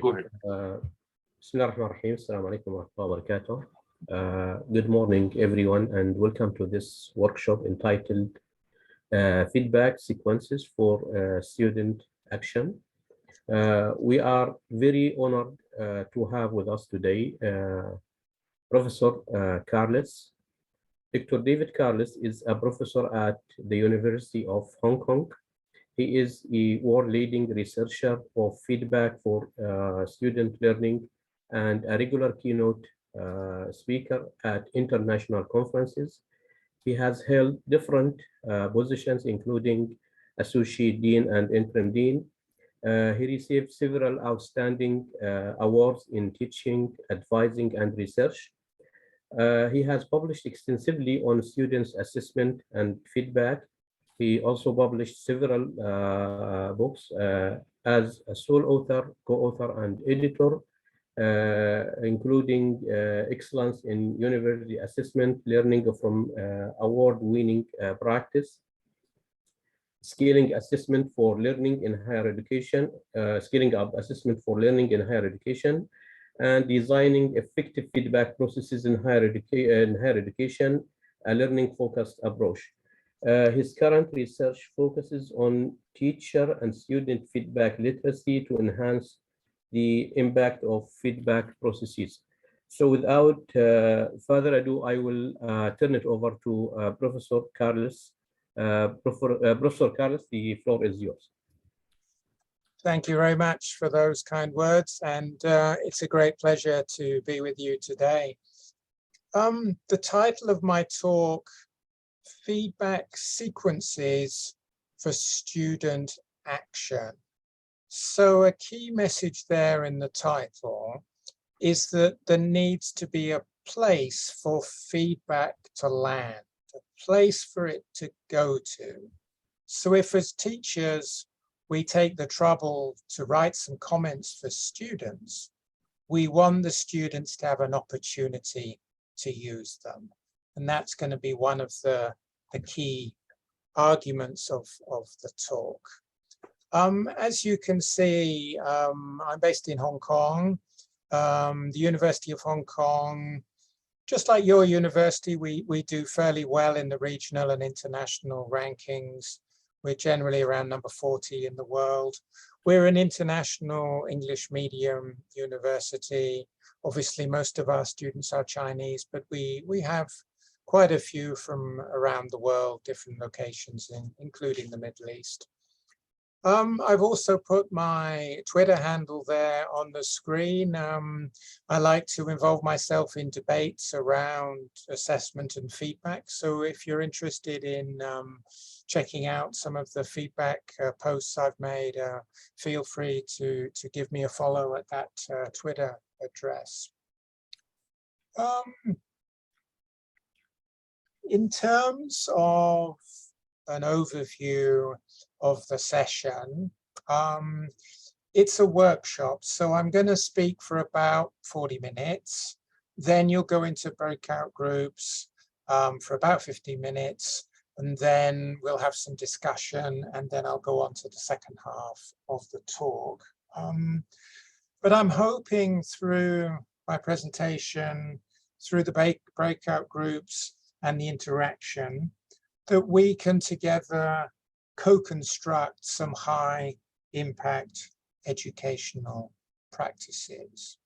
Go ahead. Bismillahirrahmanirrahim. Assalamu alaikum wa rahmatullahi wa barakatuh. Good morning, everyone, and welcome to this workshop entitled Feedback Sequences for Student Action. We are very honored to have with us today Professor Carles. Dr. David Carles is a professor at the University of Hong Kong. He is a world-leading researcher of feedback for student learning and a regular keynote speaker at international conferences. He has held different positions, including Associate Dean and Interim Dean. He received several outstanding awards in teaching, advising, and research. He has published extensively on students' assessment and feedback. He also published several books as a sole author, co-author, and editor, including Excellence in University Assessment, Learning from Award-Winning Practice, Scaling Assessment for Learning in Higher Education, Scaling Up Assessment for Learning in Higher Education, and Designing Effective Feedback Processes in Higher Education, a learning-focused approach. His current research focuses on teacher and student feedback literacy to enhance the impact of feedback processes. So without further ado, I will turn it over to Professor Carles. Professor Carles, the floor is yours. Thank you very much for those kind words, and it's a great pleasure to be with you today. The title of my talk, Feedback Sequences for Student Action. So a key message there in the title is that there needs to be a place for feedback to land, a place for it to go to. So if as teachers, we take the trouble to write some comments for students, we want the students to have an opportunity to use them. And that's going to be one of the key arguments of the talk. As you can see, I'm based in Hong Kong. The University of Hong Kong, just like your university, we do fairly well in the regional and international rankings. We're generally around number 40 in the world. We're an international English medium university. Obviously, most of our students are Chinese, but we have quite a few from around the world, different locations, including the Middle East. I've also put my Twitter handle there on the screen. I like to involve myself in debates around assessment and feedback. So if you're interested in checking out some of the feedback posts I've made, feel free to give me a follow at that Twitter address. In terms of an overview of the session, it's a workshop, so I'm going to speak for about 40 minutes. Then you'll go into breakout groups for about 15 minutes, and then we'll have some discussion, and then I'll go on to the second half of the talk. But I'm hoping through my presentation, through the breakout groups and the interaction, that we can together co-construct some high impact educational practices.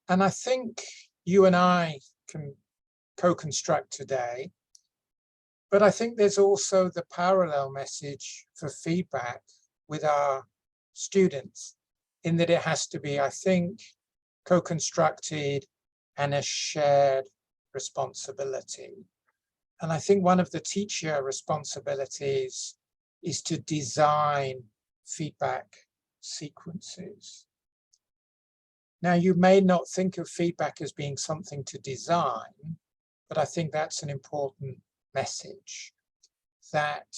And I think you and I can co-construct today, but I think there's also the parallel message for feedback with our students, in that it has to be, I think, co-constructed and a shared responsibility. And I think one of the teacher responsibilities is to design feedback sequences. Now, you may not think of feedback as being something to design, but I think that's an important message, that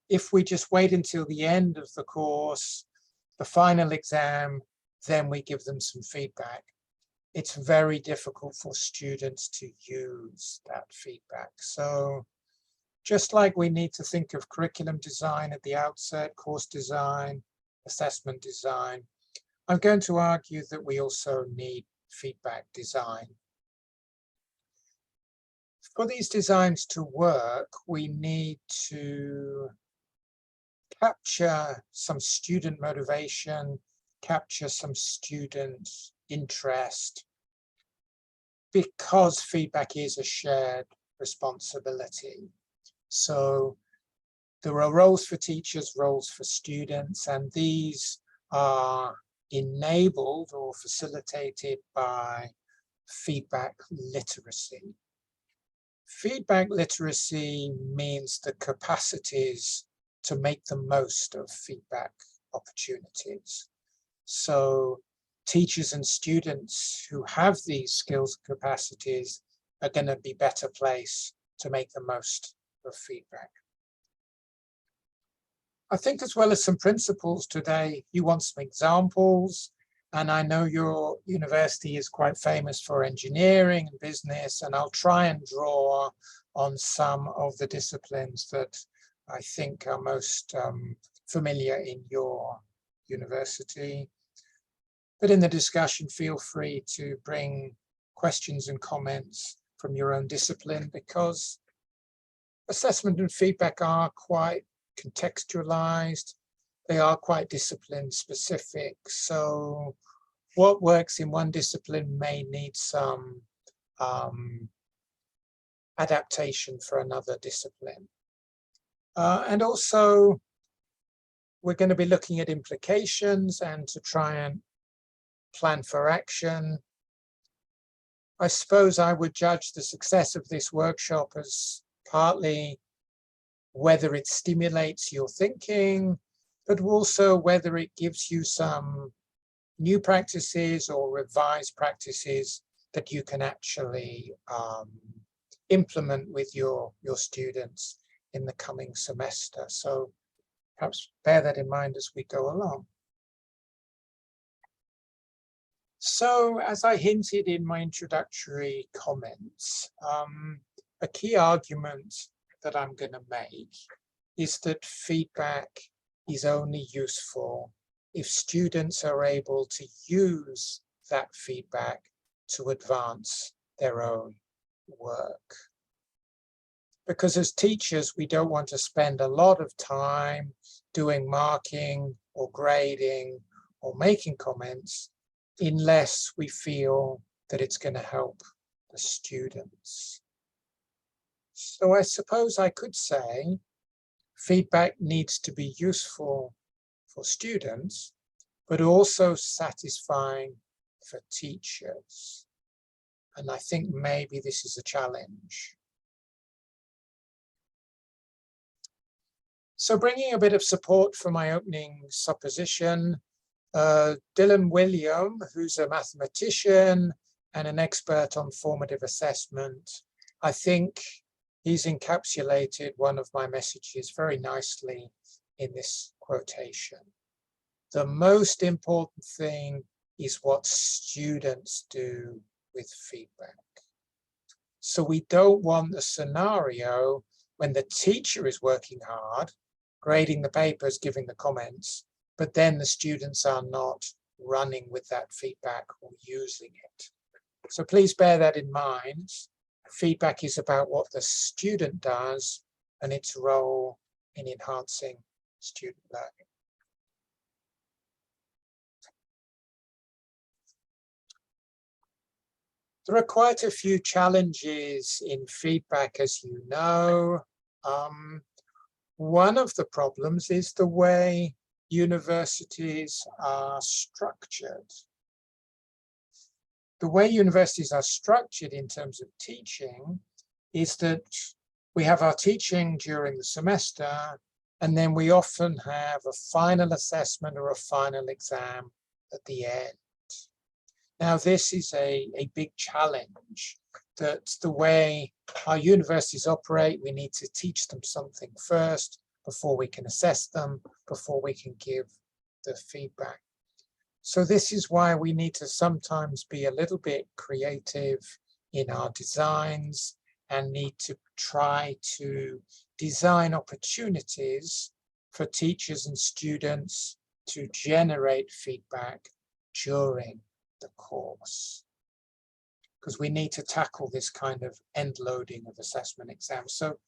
if we just wait until the end of the course, the final exam, then we give them some feedback, it's very difficult for students to use that feedback. So just like we need to think of curriculum design at the outset, course design, assessment design, I'm going to argue that we also need feedback design. For these designs to work, we need to capture some student motivation, capture some student interest, because feedback is a shared responsibility. So there are roles for teachers, roles for students, and these are enabled or facilitated by feedback literacy. Feedback literacy means the capacities to make the most of feedback opportunities. So teachers and students who have these skills and capacities are going to be better placed to make the most of feedback. I think, as well as some principles today, you want some examples. And I know your university is quite famous for engineering and business, and I'll try and draw on some of the disciplines that I think are most familiar in your university. But in the discussion, feel free to bring questions and comments from your own discipline, because assessment and feedback are quite contextualized. They are quite discipline specific. So what works in one discipline may need some adaptation for another discipline. And also, we're going to be looking at implications and to try and plan for action. I suppose I would judge the success of this workshop as partly whether it stimulates your thinking, but also whether it gives you some new practices or revised practices that you can actually implement with your students in the coming semester. So perhaps bear that in mind as we go along. So, as I hinted in my introductory comments, a key argument that I'm going to make is that feedback is only useful if students are able to use that feedback to advance their own work. Because as teachers, we don't want to spend a lot of time doing marking or grading or making comments unless we feel that it's going to help the students. So I suppose I could say feedback needs to be useful for students, but also satisfying for teachers. And I think maybe this is a challenge. So bringing a bit of support for my opening supposition, Dylan William, who's a mathematician and an expert on formative assessment, I think he's encapsulated one of my messages very nicely in this quotation. The most important thing is what students do with feedback. So we don't want the scenario when the teacher is working hard, grading the papers, giving the comments, but then the students are not running with that feedback or using it. So please bear that in mind. Feedback is about what the student does and its role in enhancing student learning. There are quite a few challenges in feedback, as you know. One of the problems is the way universities are structured. The way universities are structured in terms of teaching is that we have our teaching during the semester, and then we often have a final assessment or a final exam at the end. Now, this is a big challenge, that the way our universities operate, we need to teach them something first before we can assess them, before we can give the feedback. So this is why we need to sometimes be a little bit creative in our designs and need to try to design opportunities for teachers and students to generate feedback during the course, because we need to tackle this kind of end loading of assessment exams. So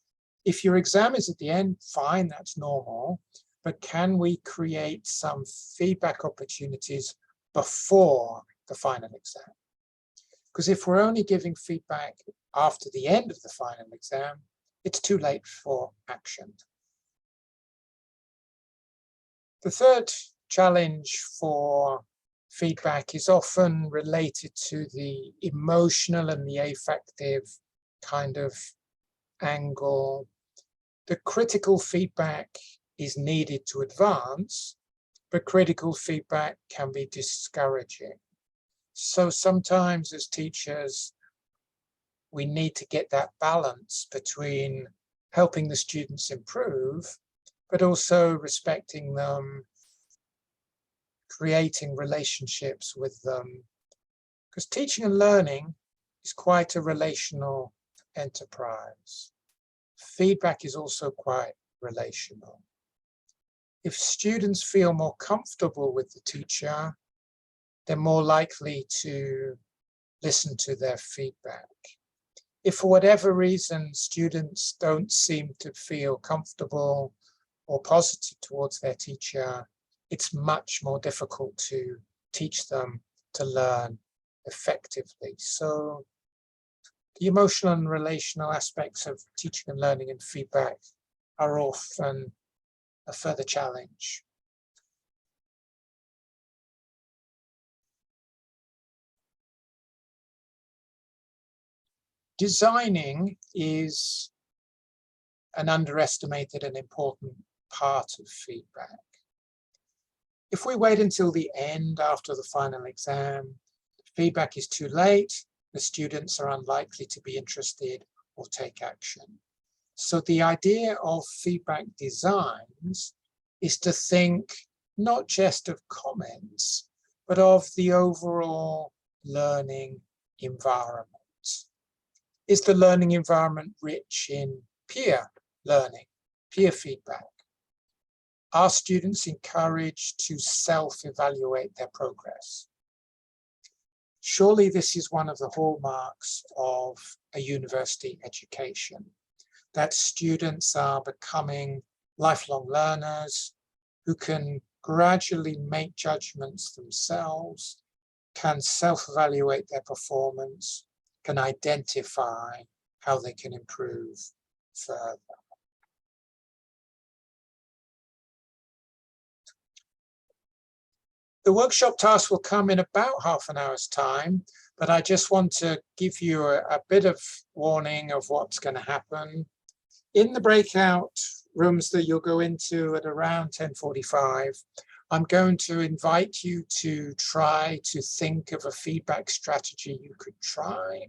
if your exam is at the end, fine, that's normal, but can we create some feedback opportunities before the final exam? Because if we're only giving feedback after the end of the final exam, it's too late for action. The third challenge for feedback is often related to the emotional and the affective kind of angle. The critical feedback is needed to advance, but critical feedback can be discouraging. So sometimes as teachers, we need to get that balance between helping the students improve, but also respecting them, creating relationships with them. Because teaching and learning is quite a relational enterprise. Feedback is also quite relational. If students feel more comfortable with the teacher, they're more likely to listen to their feedback. If for whatever reason students don't seem to feel comfortable or positive towards their teacher, it's much more difficult to teach them to learn effectively. So the emotional and relational aspects of teaching and learning and feedback are often a further challenge. Designing is an underestimated and important part of feedback. If we wait until the end after the final exam, feedback is too late, the students are unlikely to be interested or take action. So the idea of feedback designs is to think not just of comments, but of the overall learning environment. Is the learning environment rich in peer learning, peer feedback? Are students encouraged to self-evaluate their progress? Surely this is one of the hallmarks of a university education, that students are becoming lifelong learners who can gradually make judgments themselves, can self-evaluate their performance, can identify how they can improve further. The workshop task will come in about half an hour's time, but I just want to give you a bit of warning of what's going to happen. In the breakout rooms that you'll go into at around 10:45, I'm going to invite you to try to think of a feedback strategy you could try.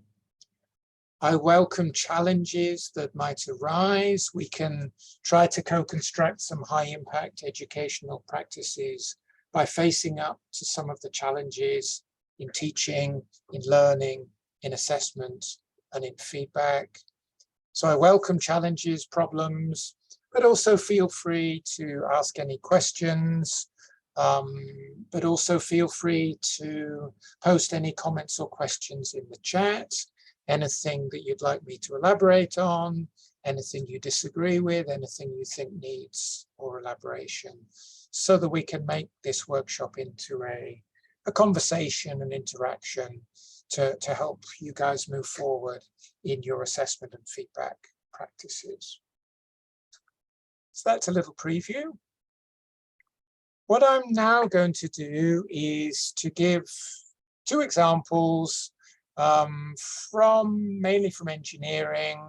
I welcome challenges that might arise. We can try to co-construct some high-impact educational practices by facing up to some of the challenges in teaching, in learning, in assessment, and in feedback. So I welcome challenges, problems, but also feel free to ask any questions, but also feel free to post any comments or questions in the chat, anything that you'd like me to elaborate on, anything you disagree with, anything you think needs more elaboration, so that we can make this workshop into a conversation and interaction to help you guys move forward in your assessment and feedback practices. So that's a little preview. What I'm now going to do is to give two examples mainly from engineering,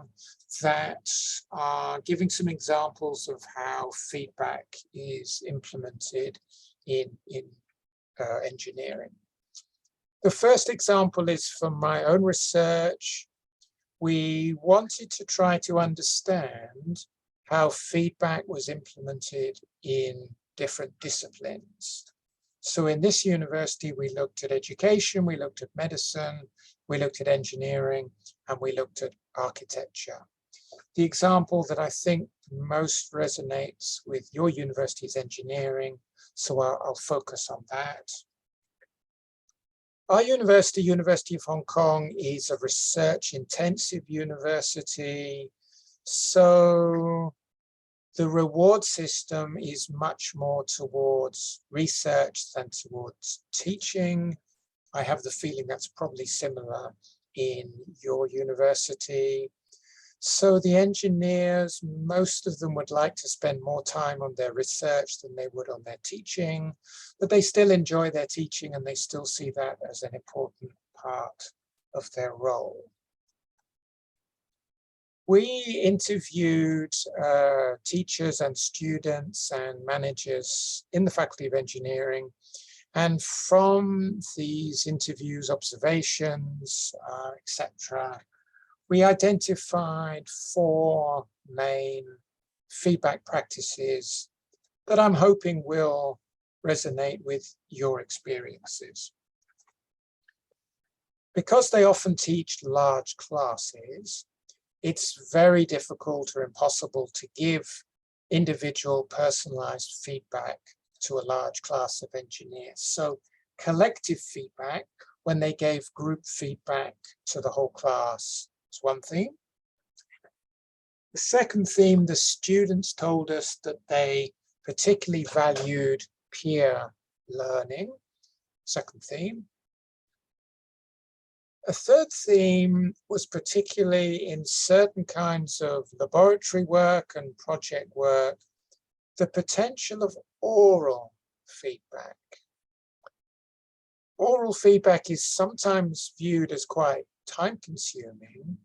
that are giving some examples of how feedback is implemented in engineering. The first example is from my own research. We wanted to try to understand how feedback was implemented in different disciplines. So in this university, we looked at education, we looked at medicine, we looked at engineering, and we looked at architecture. The example that I think most resonates with your university is engineering, so I'll focus on that. Our university, University of Hong Kong, is a research-intensive university, so the reward system is much more towards research than towards teaching. I have the feeling that's probably similar in your university. So the engineers, most of them would like to spend more time on their research than they would on their teaching, but they still enjoy their teaching and they still see that as an important part of their role. We interviewed teachers and students and managers in the Faculty of Engineering. And from these interviews, observations, etc., we identified 4 main feedback practices that I'm hoping will resonate with your experiences. Because they often teach large classes, it's very difficult or impossible to give individual personalized feedback to a large class of engineers. So collective feedback, when they gave group feedback to the whole class, is one theme. The second theme, the students told us that they particularly valued peer learning. Second theme. A third theme was particularly in certain kinds of laboratory work and project work, the potential of oral feedback. Oral feedback is sometimes viewed as quite time-consuming,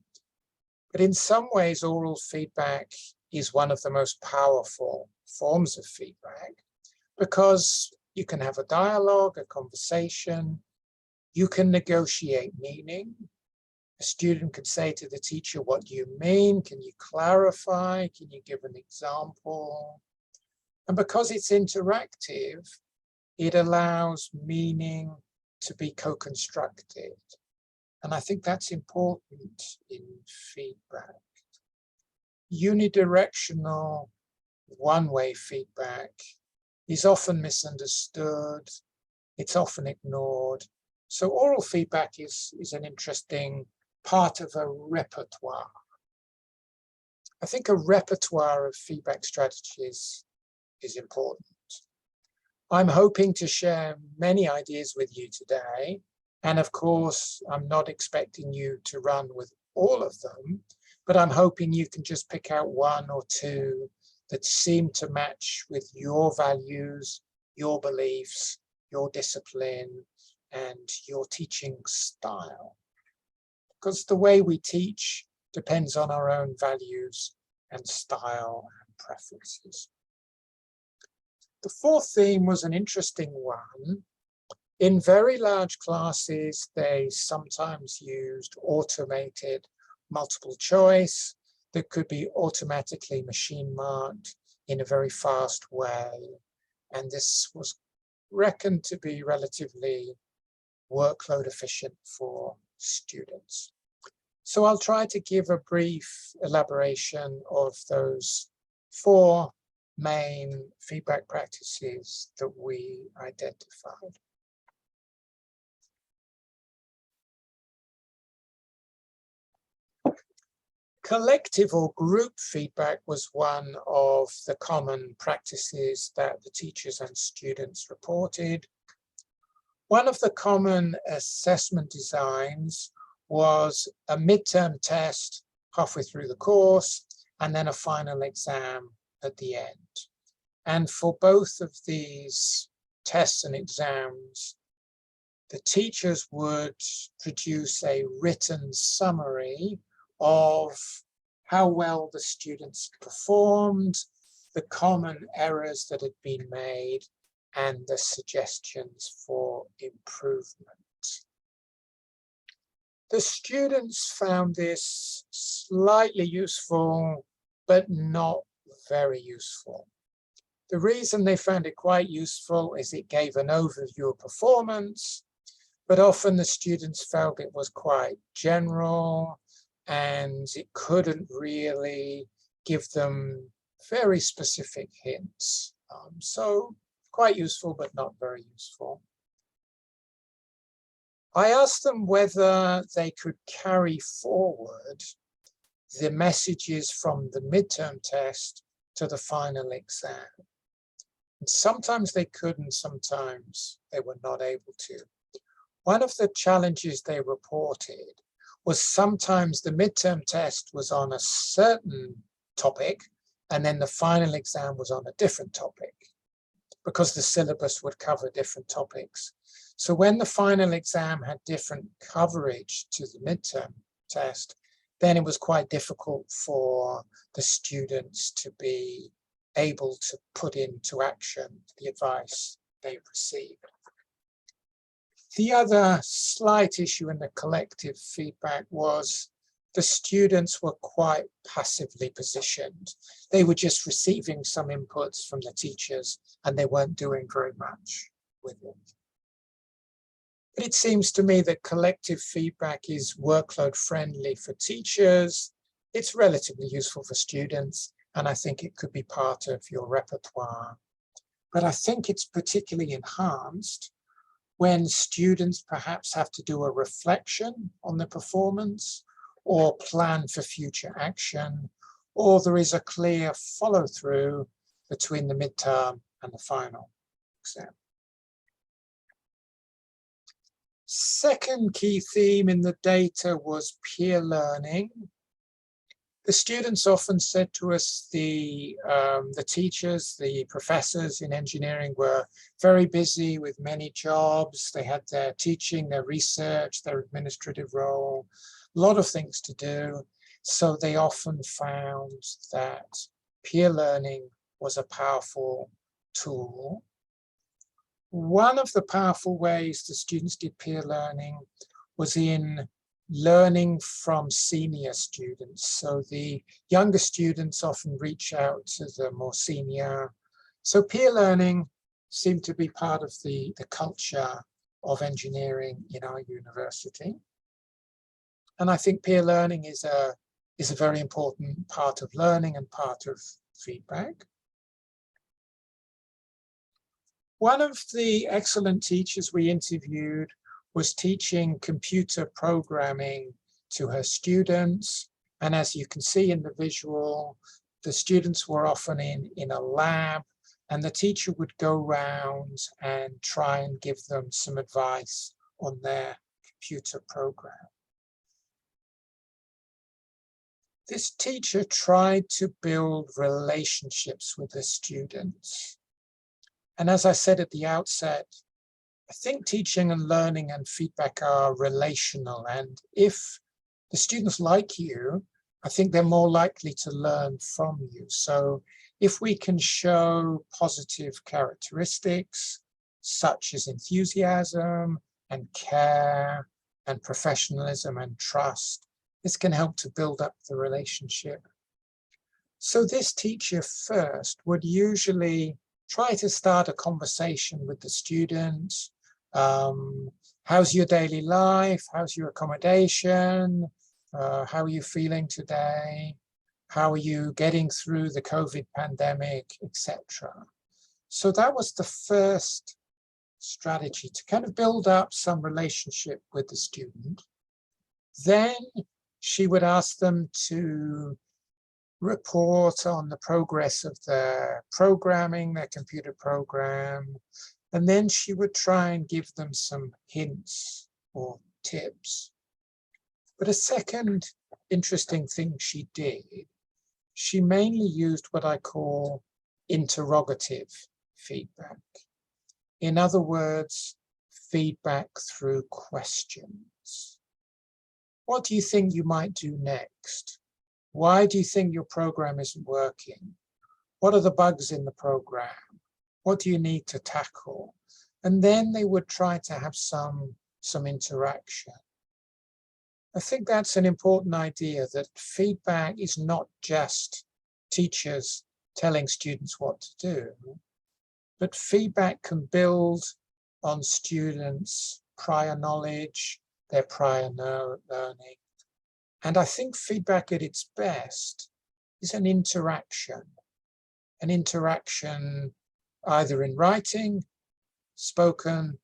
but in some ways, oral feedback is one of the most powerful forms of feedback because you can have a dialogue, a conversation. You can negotiate meaning. A student could say to the teacher, what do you mean? Can you clarify? Can you give an example? And because it's interactive, it allows meaning to be co-constructed. And I think that's important in feedback. Unidirectional, one-way feedback is often misunderstood. It's often ignored. So oral feedback is an interesting part of a repertoire. I think a repertoire of feedback strategies is important. I'm hoping to share many ideas with you today. And of course, I'm not expecting you to run with all of them, but I'm hoping you can just pick out 1 or 2 that seem to match with your values, your beliefs, your discipline, and your teaching style. Because the way we teach depends on our own values and style and preferences. The fourth theme was an interesting one. In very large classes, they sometimes used automated multiple choice that could be automatically machine marked in a very fast way. And this was reckoned to be relatively workload efficient for students. So I'll try to give a brief elaboration of those 4 main feedback practices that we identified. Collective or group feedback was one of the common practices that the teachers and students reported. One of the common assessment designs was a midterm test halfway through the course, and then a final exam at the end. And for both of these tests and exams, the teachers would produce a written summary of how well the students performed, the common errors that had been made, and the suggestions for improvement. The students found this slightly useful, but not very useful. The reason they found it quite useful is it gave an overview of performance, but often the students felt it was quite general and it couldn't really give them very specific hints. So quite useful, but not very useful. I asked them whether they could carry forward the messages from the midterm test to the final exam. And sometimes they could, and sometimes they were not able to. One of the challenges they reported was sometimes the midterm test was on a certain topic, and then the final exam was on a different topic, because the syllabus would cover different topics. So when the final exam had different coverage to the midterm test, then it was quite difficult for the students to be able to put into action the advice they received. The other slight issue in the collective feedback was the students were quite passively positioned. They were just receiving some inputs from the teachers and they weren't doing very much with it. But it seems to me that collective feedback is workload friendly for teachers. It's relatively useful for students, and I think it could be part of your repertoire. But I think it's particularly enhanced when students perhaps have to do a reflection on the performance or plan for future action, or there is a clear follow-through between the midterm and the final exam. Second key theme in the data was peer learning. The students often said to us the teachers, the professors in engineering were very busy with many jobs. They had their teaching, their research, their administrative role, a lot of things to do. So they often found that peer learning was a powerful tool. One of the powerful ways the students did peer learning was in learning from senior students. So the younger students often reach out to the more senior. So peer learning seemed to be part of the culture of engineering in our university. And I think peer learning is a very important part of learning and part of feedback. One of the excellent teachers we interviewed was teaching computer programming to her students. And as you can see in the visual, the students were often in a lab, and the teacher would go around and try and give them some advice on their computer program. This teacher tried to build relationships with the students. And as I said at the outset, I think teaching and learning and feedback are relational. And if the students like you, I think they're more likely to learn from you. So if we can show positive characteristics, such as enthusiasm and care and professionalism and trust, this can help to build up the relationship. So this teacher first would usually try to start a conversation with the student. How's your daily life? How's your accommodation? How are you feeling today? How are you getting through the COVID pandemic, etc.? So that was the first strategy, to kind of build up some relationship with the student. Then she would ask them to report on the progress of their programming, their computer program, and then she would try and give them some hints or tips. But a second interesting thing she did, she mainly used what I call interrogative feedback. In other words, feedback through questions. What do you think you might do next? Why do you think your program isn't working? What are the bugs in the program? What do you need to tackle? And then they would try to have some interaction. I think that's an important idea, that feedback is not just teachers telling students what to do, but feedback can build on students' prior knowledge, their prior learning. And I think feedback at its best is an interaction either in writing, spoken,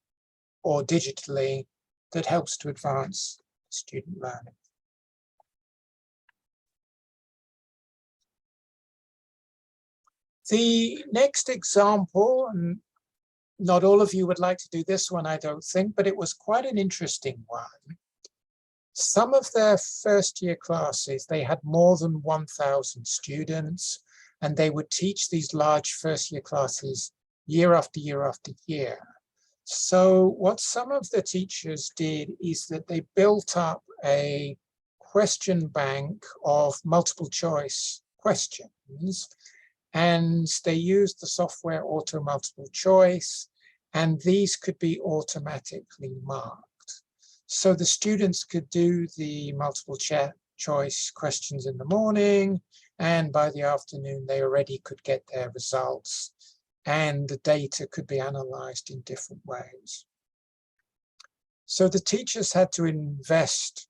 or digitally, that helps to advance student learning. The next example, and not all of you would like to do this one, I don't think, but it was quite an interesting one. Some of their first year classes, they had more than 1,000 students, and they would teach these large first year classes year after year after year. So what some of the teachers did is that they built up a question bank of multiple choice questions, and they used the software Auto Multiple Choice, and these could be automatically marked. So the students could do the multiple choice questions in the morning, and by the afternoon, they already could get their results, and the data could be analyzed in different ways. So the teachers had to invest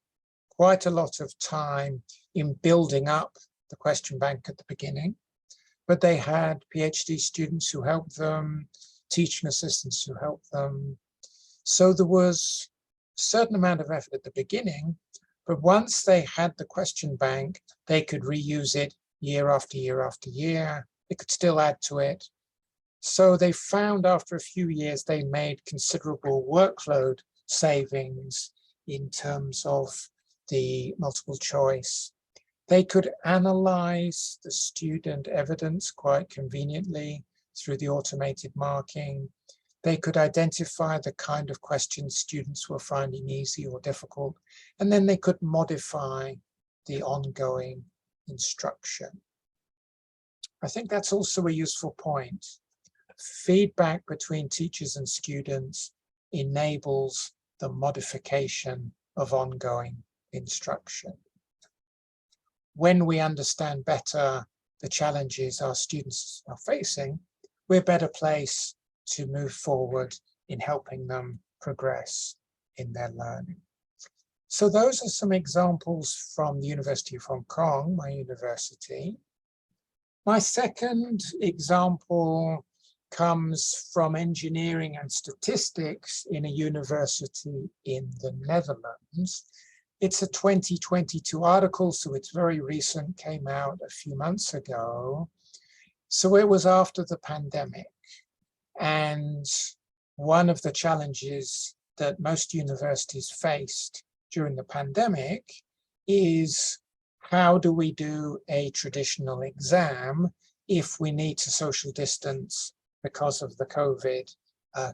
quite a lot of time in building up the question bank at the beginning, but they had PhD students who helped them, teaching assistants who helped them. So there was a certain amount of effort at the beginning, but once they had the question bank, they could reuse it year after year after year. They could still add to it. So they found after a few years, they made considerable workload savings in terms of the multiple choice. They could analyze the student evidence quite conveniently through the automated marking. They could identify the kind of questions students were finding easy or difficult, and then they could modify the ongoing instruction. I think that's also a useful point. Feedback between teachers and students enables the modification of ongoing instruction. When we understand better the challenges our students are facing, we're better placed to move forward in helping them progress in their learning. So those are some examples from the University of Hong Kong, my university. My second example comes from engineering and statistics in a university in the Netherlands. It's a 2022 article, so it's very recent, came out a few months ago. So it was after the pandemic. And one of the challenges that most universities faced during the pandemic is, how do we do a traditional exam if we need to social distance because of the COVID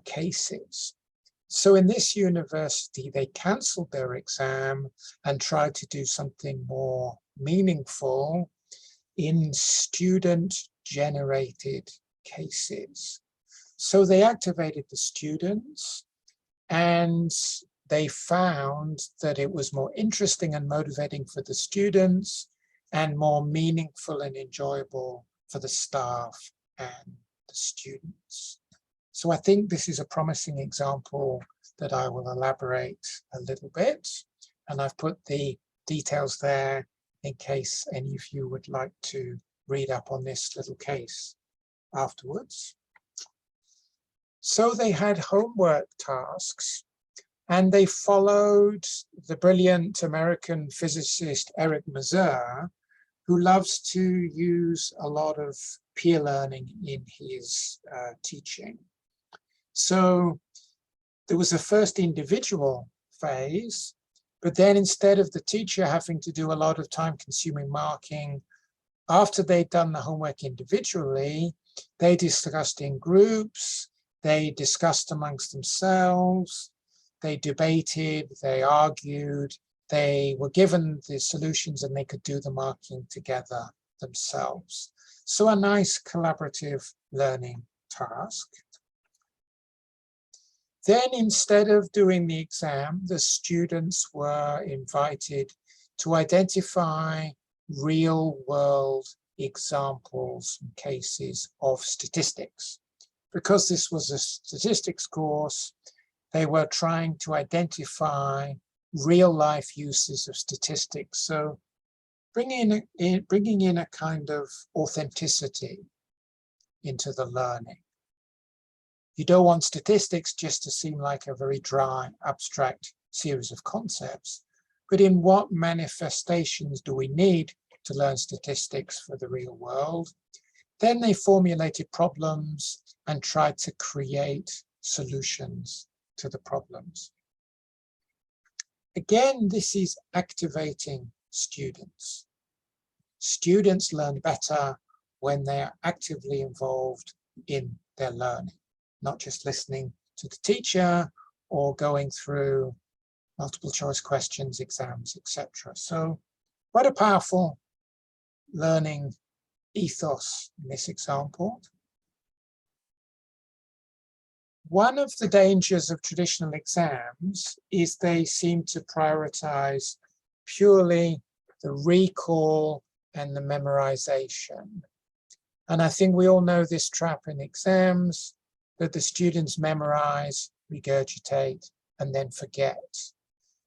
cases? So in this university, they canceled their exam and tried to do something more meaningful in student-generated cases. So they activated the students, and they found that it was more interesting and motivating for the students and more meaningful and enjoyable for the staff and the students. So I think this is a promising example that I will elaborate a little bit. And I've put the details there in case any of you would like to read up on this little case afterwards. So they had homework tasks, and they followed the brilliant American physicist Eric Mazur, who loves to use a lot of peer learning in his teaching. So there was a first individual phase, but then instead of the teacher having to do a lot of time-consuming marking, after they'd done the homework individually, they discussed in groups, they discussed amongst themselves, they debated, they argued, they were given the solutions, and they could do the marking together themselves. So a nice collaborative learning task. Then instead of doing the exam, the students were invited to identify real-world examples and cases of statistics. Because this was a statistics course, they were trying to identify real-life uses of statistics. So bringing in a kind of authenticity into the learning. You don't want statistics just to seem like a very dry, abstract series of concepts, but in what manifestations do we need to learn statistics for the real world? Then they formulated problems and tried to create solutions to the problems. Again, this is activating students. Students learn better when they are actively involved in their learning, not just listening to the teacher or going through multiple choice questions, exams, etc. So quite a powerful learning ethos in this example. One of the dangers of traditional exams is they seem to prioritize purely the recall and the memorization. And I think we all know this trap in exams, that the students memorize, regurgitate, and then forget.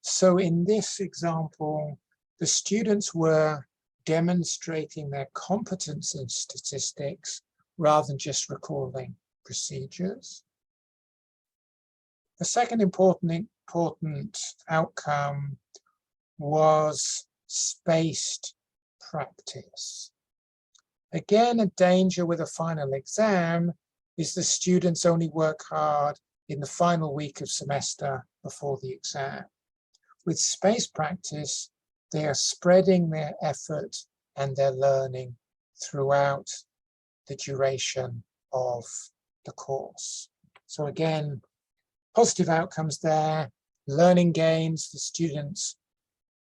So in this example, the students were demonstrating their competence in statistics rather than just recalling procedures. The second important outcome was spaced practice. Again, a danger with a final exam is the students only work hard in the final week of semester before the exam. With spaced practice, they are spreading their effort and their learning throughout the duration of the course. So again, positive outcomes there, learning gains, the students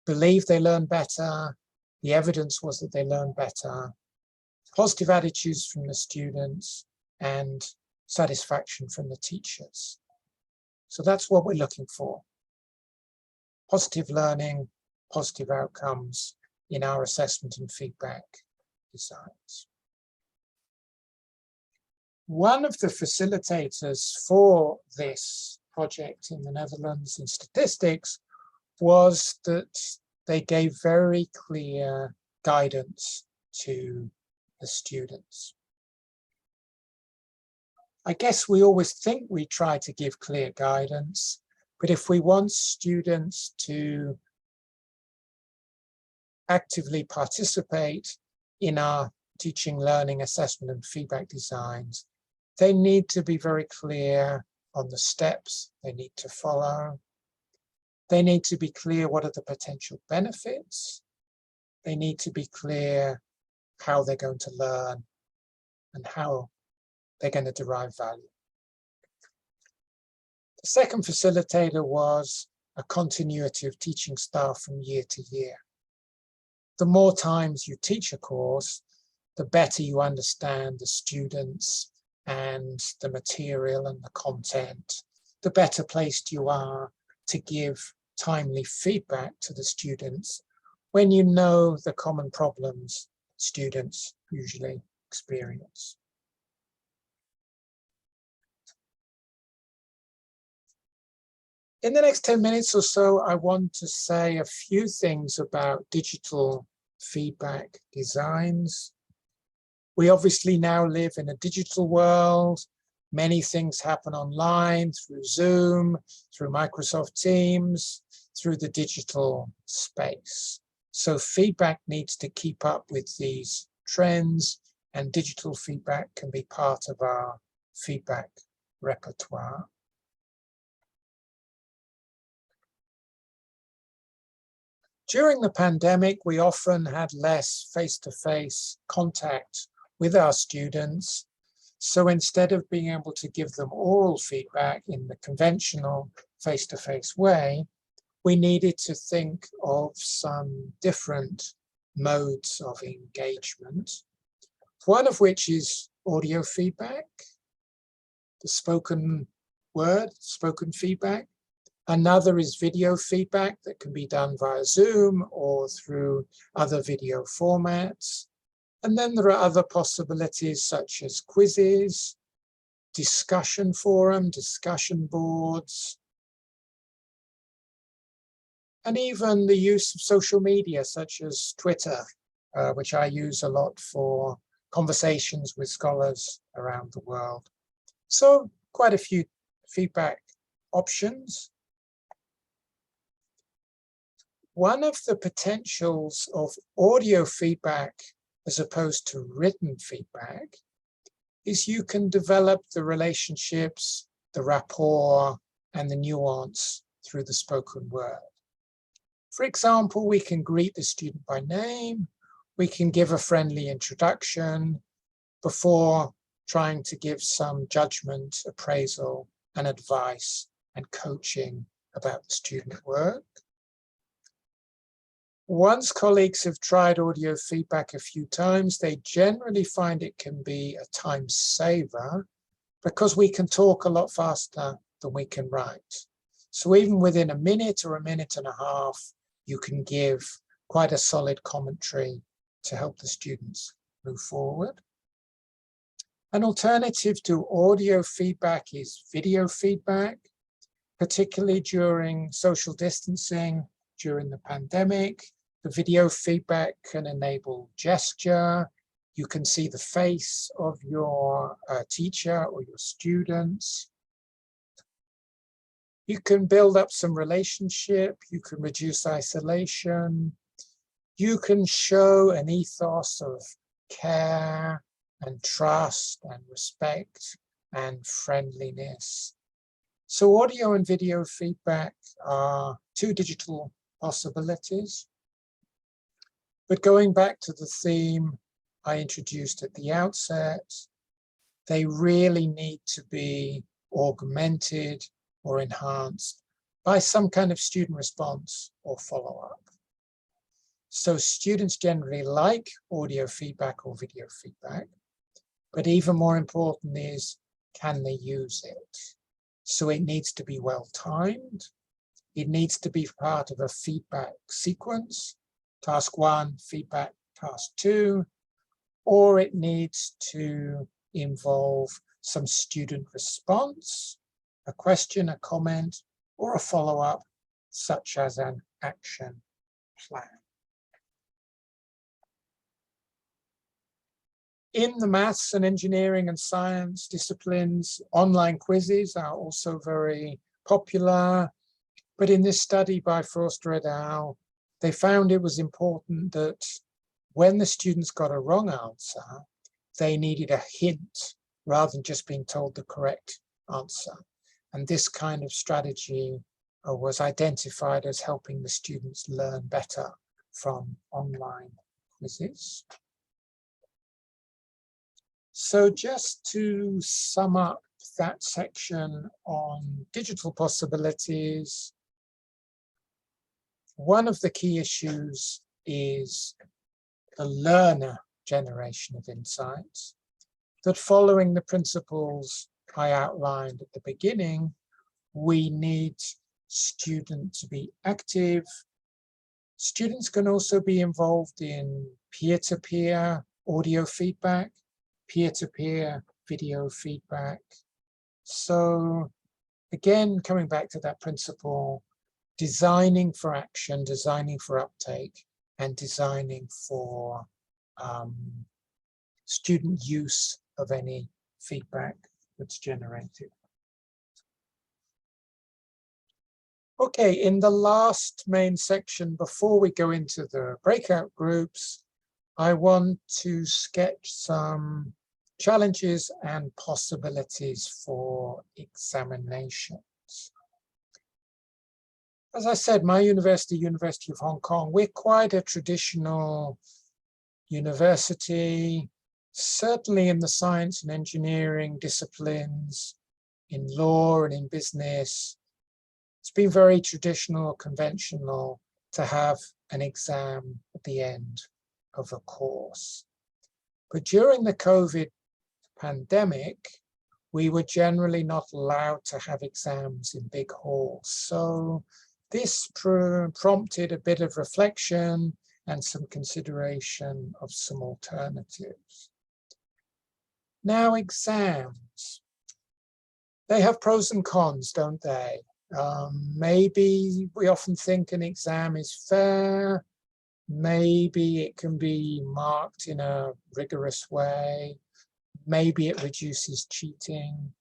believe they learn better, the evidence was that they learned better, positive attitudes from the students, and satisfaction from the teachers. So that's what we're looking for. Positive learning, positive outcomes in our assessment and feedback designs. One of the facilitators for this project in the Netherlands in statistics was that they gave very clear guidance to the students. I guess we always think we try to give clear guidance, but if we want students to actively participate in our teaching, learning, assessment, and feedback designs, they need to be very clear on the steps they need to follow. They need to be clear what are the potential benefits. They need to be clear how they're going to learn and how they're going to derive value. The second facilitator was a continuity of teaching staff from year to year. The more times you teach a course, the better you understand the students and the material and the content, the better placed you are to give timely feedback to the students when you know the common problems students usually experience. In the next 10 minutes or so, I want to say a few things about digital feedback designs. We obviously now live in a digital world. Many things happen online through Zoom, through Microsoft Teams, through the digital space. So feedback needs to keep up with these trends, and digital feedback can be part of our feedback repertoire. During the pandemic, we often had less face-to-face contact with our students. So instead of being able to give them oral feedback in the conventional face-to-face way, we needed to think of some different modes of engagement. One of which is audio feedback, the spoken word, spoken feedback. Another is video feedback that can be done via Zoom or through other video formats. And then there are other possibilities such as quizzes, discussion forum, discussion boards, and even the use of social media such as Twitter, which I use a lot for conversations with scholars around the world. So quite a few feedback options. One of the potentials of audio feedback as opposed to written feedback is you can develop the relationships, the rapport, and the nuance through the spoken word. For example, we can greet the student by name, we can give a friendly introduction before trying to give some judgment, appraisal, and advice and coaching about the student work. Once colleagues have tried audio feedback a few times, they generally find it can be a time saver because we can talk a lot faster than we can write. So even within a minute or a minute and a half, you can give quite a solid commentary to help the students move forward. An alternative to audio feedback is video feedback, particularly during social distancing, during the pandemic. The video feedback can enable gesture. You can see the face of your teacher or your students. You can build up some relationship. You can reduce isolation. You can show an ethos of care and trust and respect and friendliness. So audio and video feedback are two digital possibilities. But going back to the theme I introduced at the outset, they really need to be augmented or enhanced by some kind of student response or follow-up. So students generally like audio feedback or video feedback, but even more important is, can they use it? So it needs to be well timed. It needs to be part of a feedback sequence, task 1, feedback, task 2, or it needs to involve some student response, a question, a comment, or a follow-up, such as an action plan. In the maths and engineering and science disciplines, online quizzes are also very popular. But in this study by Forster et al., they found it was important that when the students got a wrong answer, they needed a hint rather than just being told the correct answer. And this kind of strategy was identified as helping the students learn better from online quizzes. So just to sum up that section on digital possibilities, one of the key issues is the learner generation of insights, that following the principles I outlined at the beginning, we need students to be active. Students can also be involved in peer-to-peer audio feedback, peer-to-peer video feedback. So again, coming back to that principle, designing for action, designing for uptake, and designing for student use of any feedback that's generated. Okay, in the last main section, before we go into the breakout groups, I want to sketch some challenges and possibilities for examinations. As I said, my university, University of Hong Kong, we're quite a traditional university, certainly in the science and engineering disciplines, in law and in business. It's been very traditional, conventional to have an exam at the end of a course. But during the COVID pandemic, we were generally not allowed to have exams in big halls. So this prompted a bit of reflection and some consideration of some alternatives. Now, exams, they have pros and cons, don't they? Maybe we often think an exam is fair. Maybe it can be marked in a rigorous way. Maybe it reduces cheating.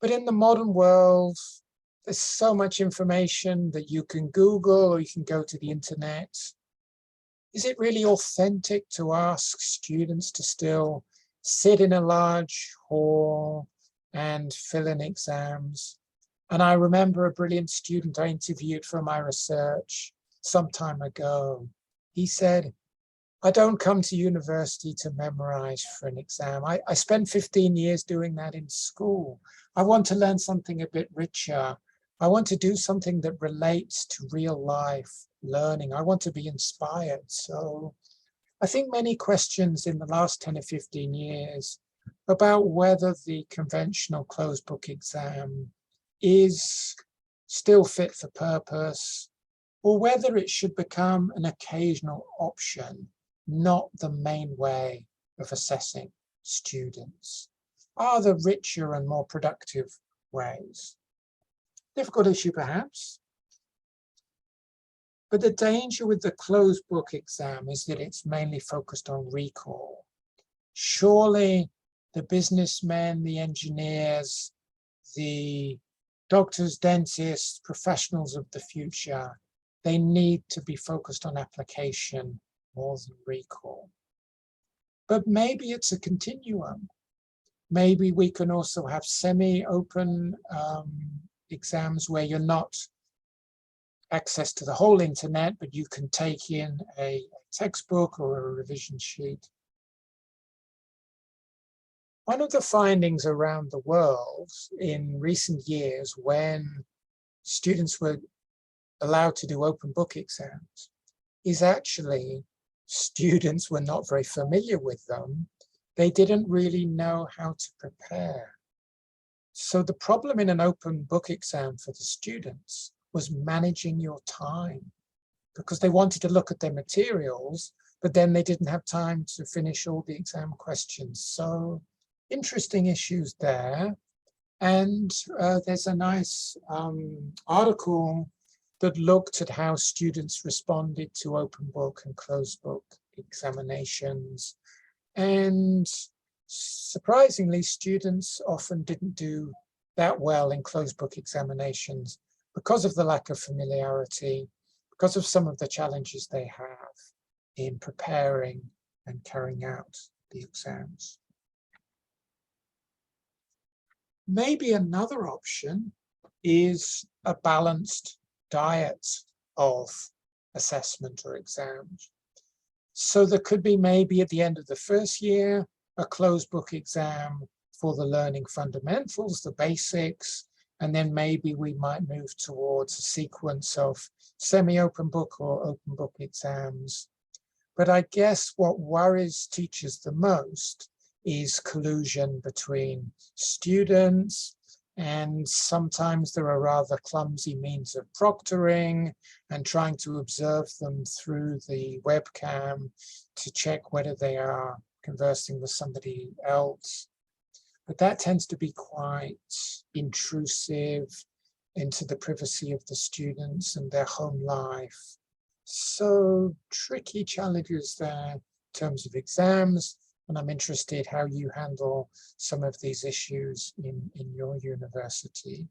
But in the modern world, There's so much information that you can Google or you can go to the internet. Is it really authentic to ask students to still sit in a large hall and fill in exams? And I remember a brilliant student I interviewed for my research some time ago. He said, I don't come to university to memorize for an exam. I spent 15 years doing that in school. I want to learn something a bit richer. I want to do something that relates to real life learning. I want to be inspired. So I think many questions in the last 10 or 15 years about whether the conventional closed book exam is still fit for purpose, or whether it should become an occasional option, not the main way of assessing students, are the richer and more productive ways. Difficult issue, perhaps. But the danger with the closed book exam is that it's mainly focused on recall. Surely the businessmen, the engineers, the doctors, dentists, professionals of the future, they need to be focused on application more than recall. But maybe it's a continuum. Maybe we can also have semi-open exams where you're not access to the whole internet, but you can take in a textbook or a revision sheet. One of the findings around the world in recent years when students were allowed to do open book exams is actually students were not very familiar with them. They didn't really know how to prepare. So the problem in an open book exam for the students was managing your time, because they wanted to look at their materials, but then they didn't have time to finish all the exam questions. So interesting issues there. And there's a nice article that looked at how students responded to open book and closed book examinations. And surprisingly, students often didn't do that well in closed book examinations because of the lack of familiarity, because of some of the challenges they have in preparing and carrying out the exams. Maybe another option is a balanced diet of assessment or exams. So there could be maybe at the end of the first year, a closed book exam for the learning fundamentals, the basics, and then maybe we might move towards a sequence of semi-open book or open book exams. But I guess what worries teachers the most is collusion between students, and sometimes there are rather clumsy means of proctoring and trying to observe them through the webcam to check whether they are conversing with somebody else. But that tends to be quite intrusive into the privacy of the students and their home life. So tricky challenges there in terms of exams. And I'm interested how you handle some of these issues in your university.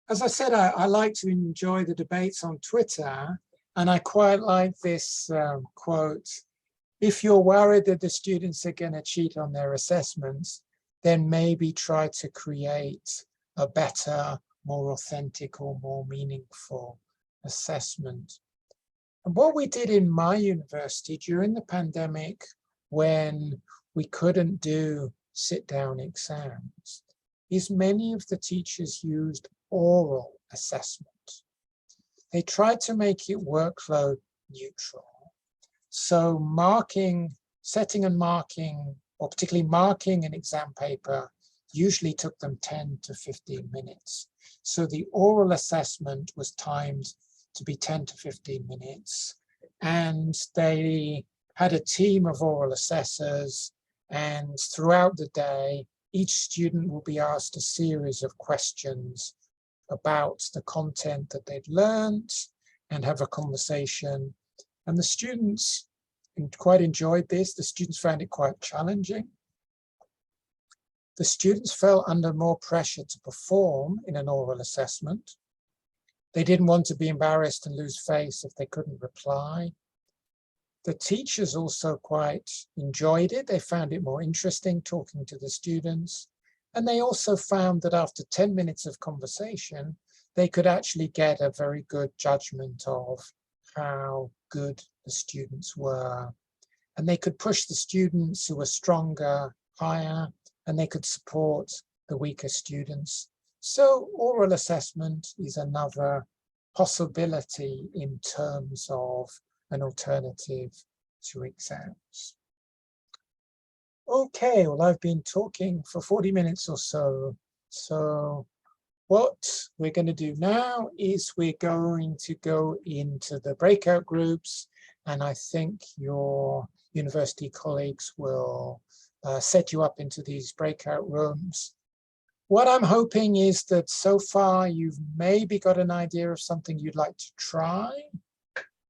As I said, I like to enjoy the debates on Twitter, and I quite like this quote. If you're worried that the students are going to cheat on their assessments, then maybe try to create a better, more authentic or more meaningful assessment. And what we did in my university during the pandemic, when we couldn't do sit-down exams, is many of the teachers used oral assessment. They tried to make it workload neutral. So setting and marking, or particularly marking an exam paper, usually took them 10 to 15 minutes. So the oral assessment was timed to be 10 to 15 minutes. And they had a team of oral assessors, and throughout the day, each student will be asked a series of questions about the content that they'd learned and have a conversation. And the students quite enjoyed this. The students found it quite challenging. The students felt under more pressure to perform in an oral assessment. They didn't want to be embarrassed and lose face if they couldn't reply. The teachers also quite enjoyed it. They found it more interesting talking to the students. And they also found that after 10 minutes of conversation, they could actually get a very good judgment of how good the students were. And they could push the students who were stronger higher, and they could support the weaker students. So oral assessment is another possibility in terms of an alternative to exams. Okay, well, I've been talking for 40 minutes or so. So what we're going to do now is we're going to go into the breakout groups, and I think your university colleagues will set you up into these breakout rooms. What I'm hoping is that so far you've maybe got an idea of something you'd like to try.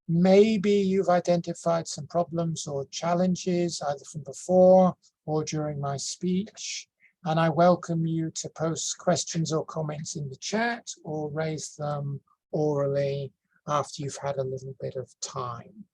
Maybe you've identified some problems or challenges either from before or during my speech. And I welcome you to post questions or comments in the chat or raise them orally after you've had a little bit of time.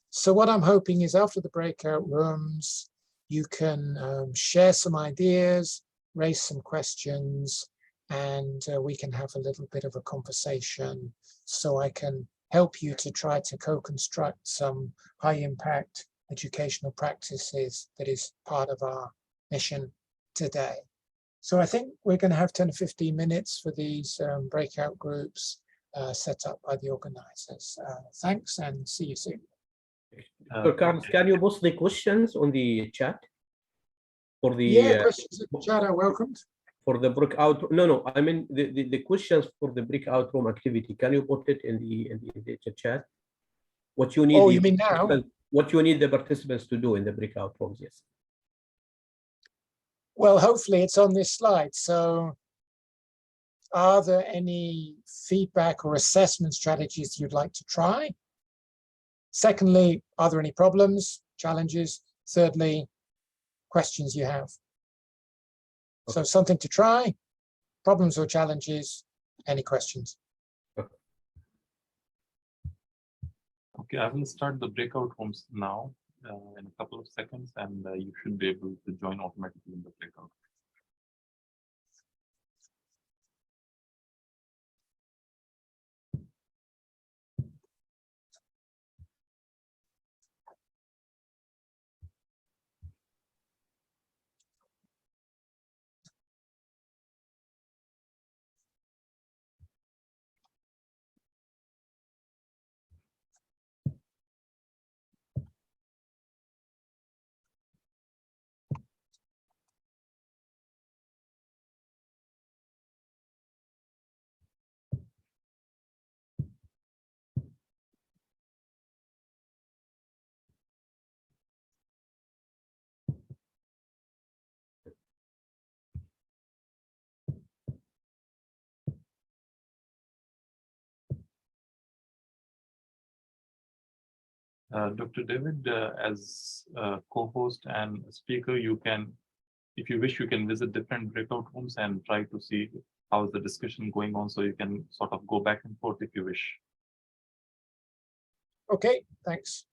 So what I'm hoping is after the breakout rooms, you can share some ideas, raise some questions, and we can have a little bit of a conversation so I can help you to try to co-construct some high-impact educational practices that is part of our mission today. So I think we're going to have 10 to 15 minutes for these breakout groups set up by the organizers. Thanks and see you soon. So Carlos, can you post the questions on the chat for the questions in the chat are welcomed. For the breakout? No, I mean the questions for the breakout room activity. Can you put it in the chat? What you need? Oh, you mean now? What you need the participants to do in the breakout rooms? Yes. Well, hopefully it's on this slide. So are there any feedback or assessment strategies you'd like to try? Secondly, are there any problems, challenges? Thirdly, questions you have. Okay. So something to try, problems or challenges, any questions? Okay, I will start the breakout rooms now in a couple of seconds, and you should be able to join automatically in the breakout. Dr. David, as a co-host and speaker, you can, if you wish, you can visit different breakout rooms and try to see how is the discussion going on, so you can sort of go back and forth if you wish. Okay, thanks.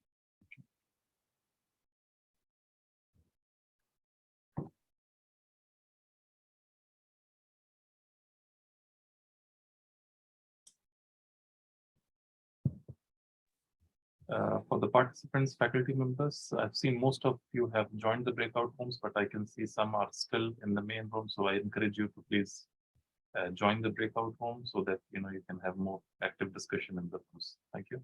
For the participants, faculty members, I've seen most of you have joined the breakout rooms, but I can see some are still in the main room. So I encourage you to please join the breakout room so that you can have more active discussion in the rooms. Thank you.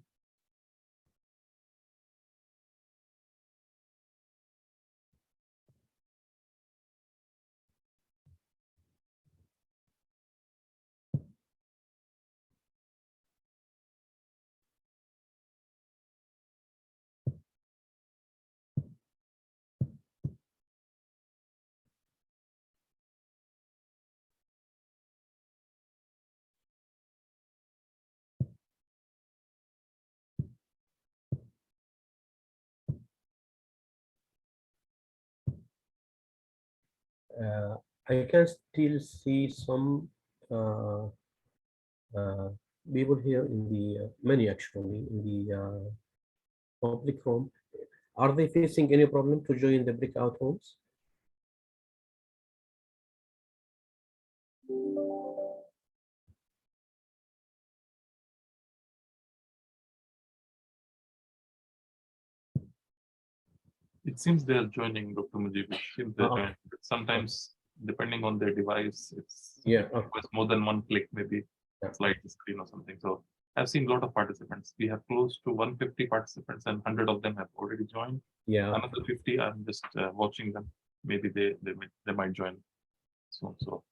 I can still see some uh, uh, people here in the many actually in the public room. Are they facing any problem to join the breakout rooms? It seems they are joining, Dr. Mujib. It seems they're Uh-uh. joining. But sometimes, depending on their device, it's Yeah. requires more than one click, maybe Yeah. slide the screen or something. So I've seen a lot of participants. We have close to 150 participants, and 100 of them have already joined. Yeah. Another 50, I'm just watching them. Maybe they might join soon. So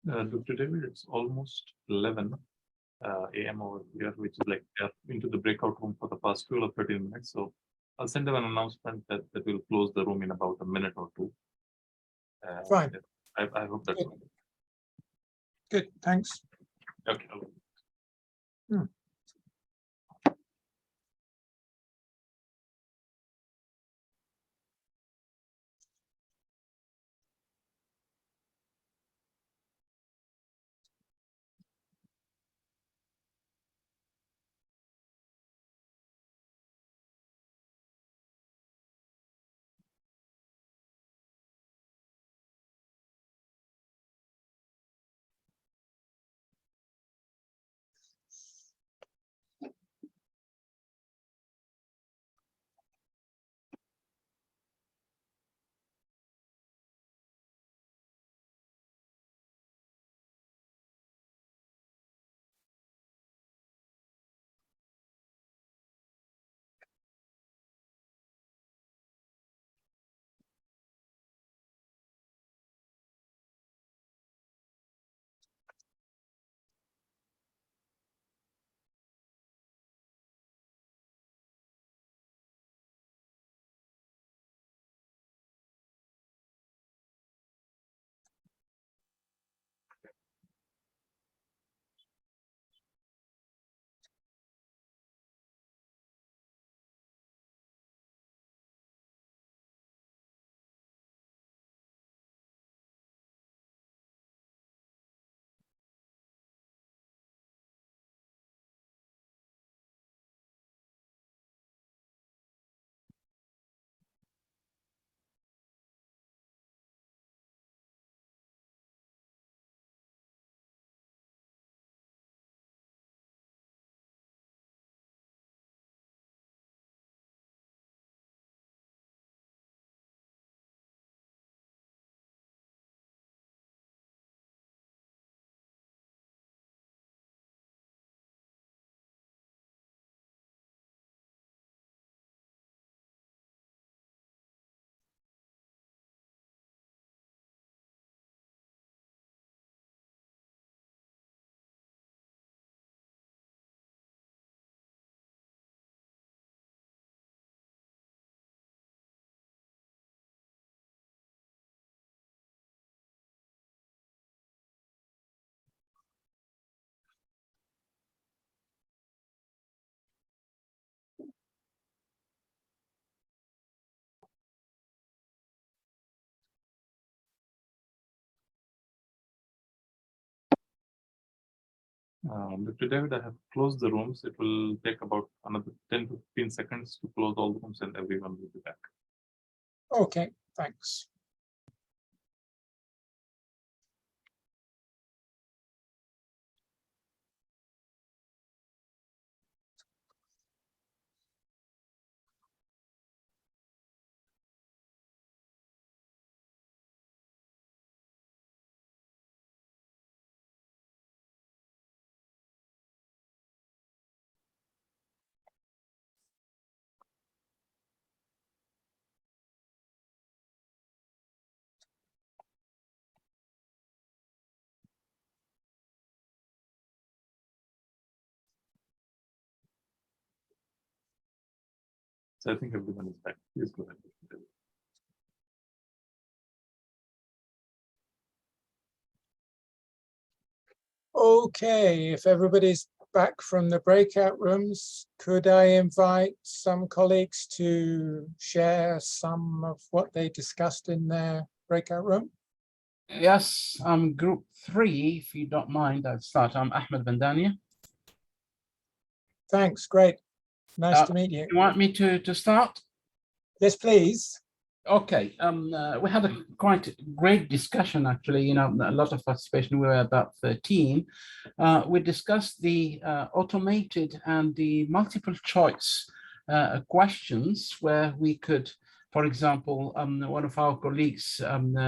Dr. David, it's almost 11 a.m. over here, which is like we are into the breakout room for the past 12 or 13 minutes. So I'll send them an announcement that we'll close the room in about a minute or two. Fine. I hope that's Good. Good, thanks. okay. Dr. David, I have closed the rooms. It will take about another 10 to 15 seconds to close all the rooms and everyone will be back. Okay, thanks. So I think everyone is back. Please go ahead. Okay, if everybody's back from the breakout rooms, could I invite some colleagues to share some of what they discussed in their breakout room? Yes, I'm group 3, if you don't mind, I'll start. I'm Ahmed Bandania. Thanks, great. Nice to meet you. You want me to start? Yes, please. Okay, we had a quite great discussion, actually, you know, a lot of participation. We were about 13. We discussed the automated and the multiple choice questions where we could, for example, one of our colleagues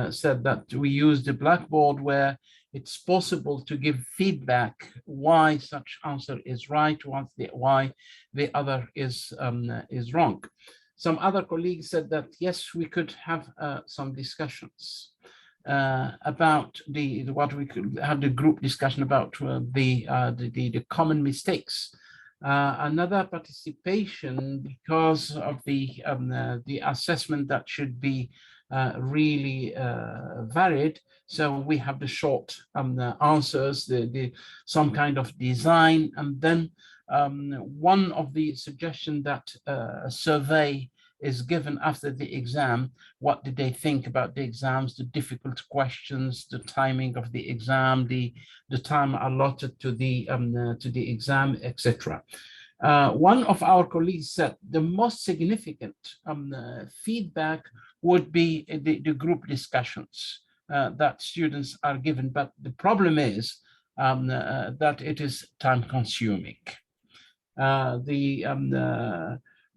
said that we use the Blackboard where it's possible to give feedback why such answer is right, why the other is wrong. Some other colleagues said that, yes, we could have some discussions about what we could have the group discussion about the common mistakes. Another participation because of the assessment that should be really varied. So we have the short answers, some kind of design, and then one of the suggestions that a survey is given after the exam. What did they think about the exams, the difficult questions, the timing of the exam, the time allotted to the exam, etc. One of our colleagues said the most significant feedback would be the group discussions that students are given, but the problem is that it is time consuming.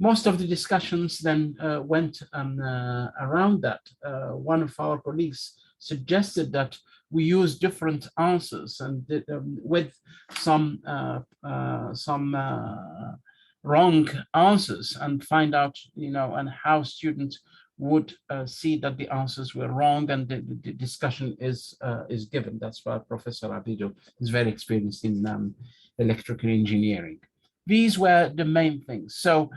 Most of the discussions then went around that. One of our colleagues suggested that we use different answers and with some wrong answers and find out, you know, and how students would see that the answers were wrong and the discussion is given. That's why Professor Abido is very experienced in electrical engineering. These were the main things. So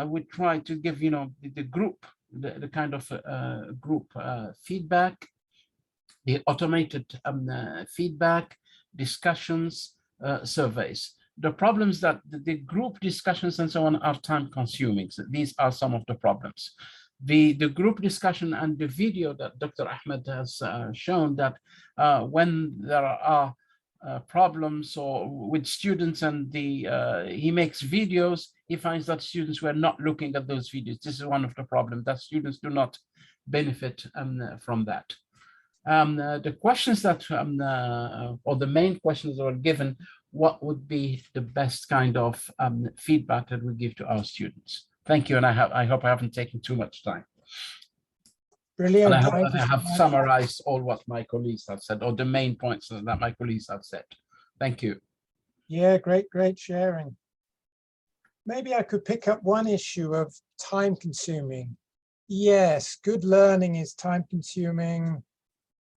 we tried to give, you know, the group, the kind of group feedback, the automated feedback, discussions, surveys. The problems that the group discussions and so on are time consuming. So these are some of the problems. The group discussion and the video that Dr. Ahmed has shown that when there are problems or with students and he makes videos, he finds that students were not looking at those videos. This is one of the problems, that students do not benefit from that. The questions that or the main questions that were given, what would be the best kind of feedback that we give to our students? Thank you, and I hope I haven't taken too much time. Brilliant. And I hope that I have summarized all what my colleagues have said, or the main points that my colleagues have said. Thank you. Yeah, great sharing. Maybe I could pick up one issue of time consuming. Yes, good learning is time consuming,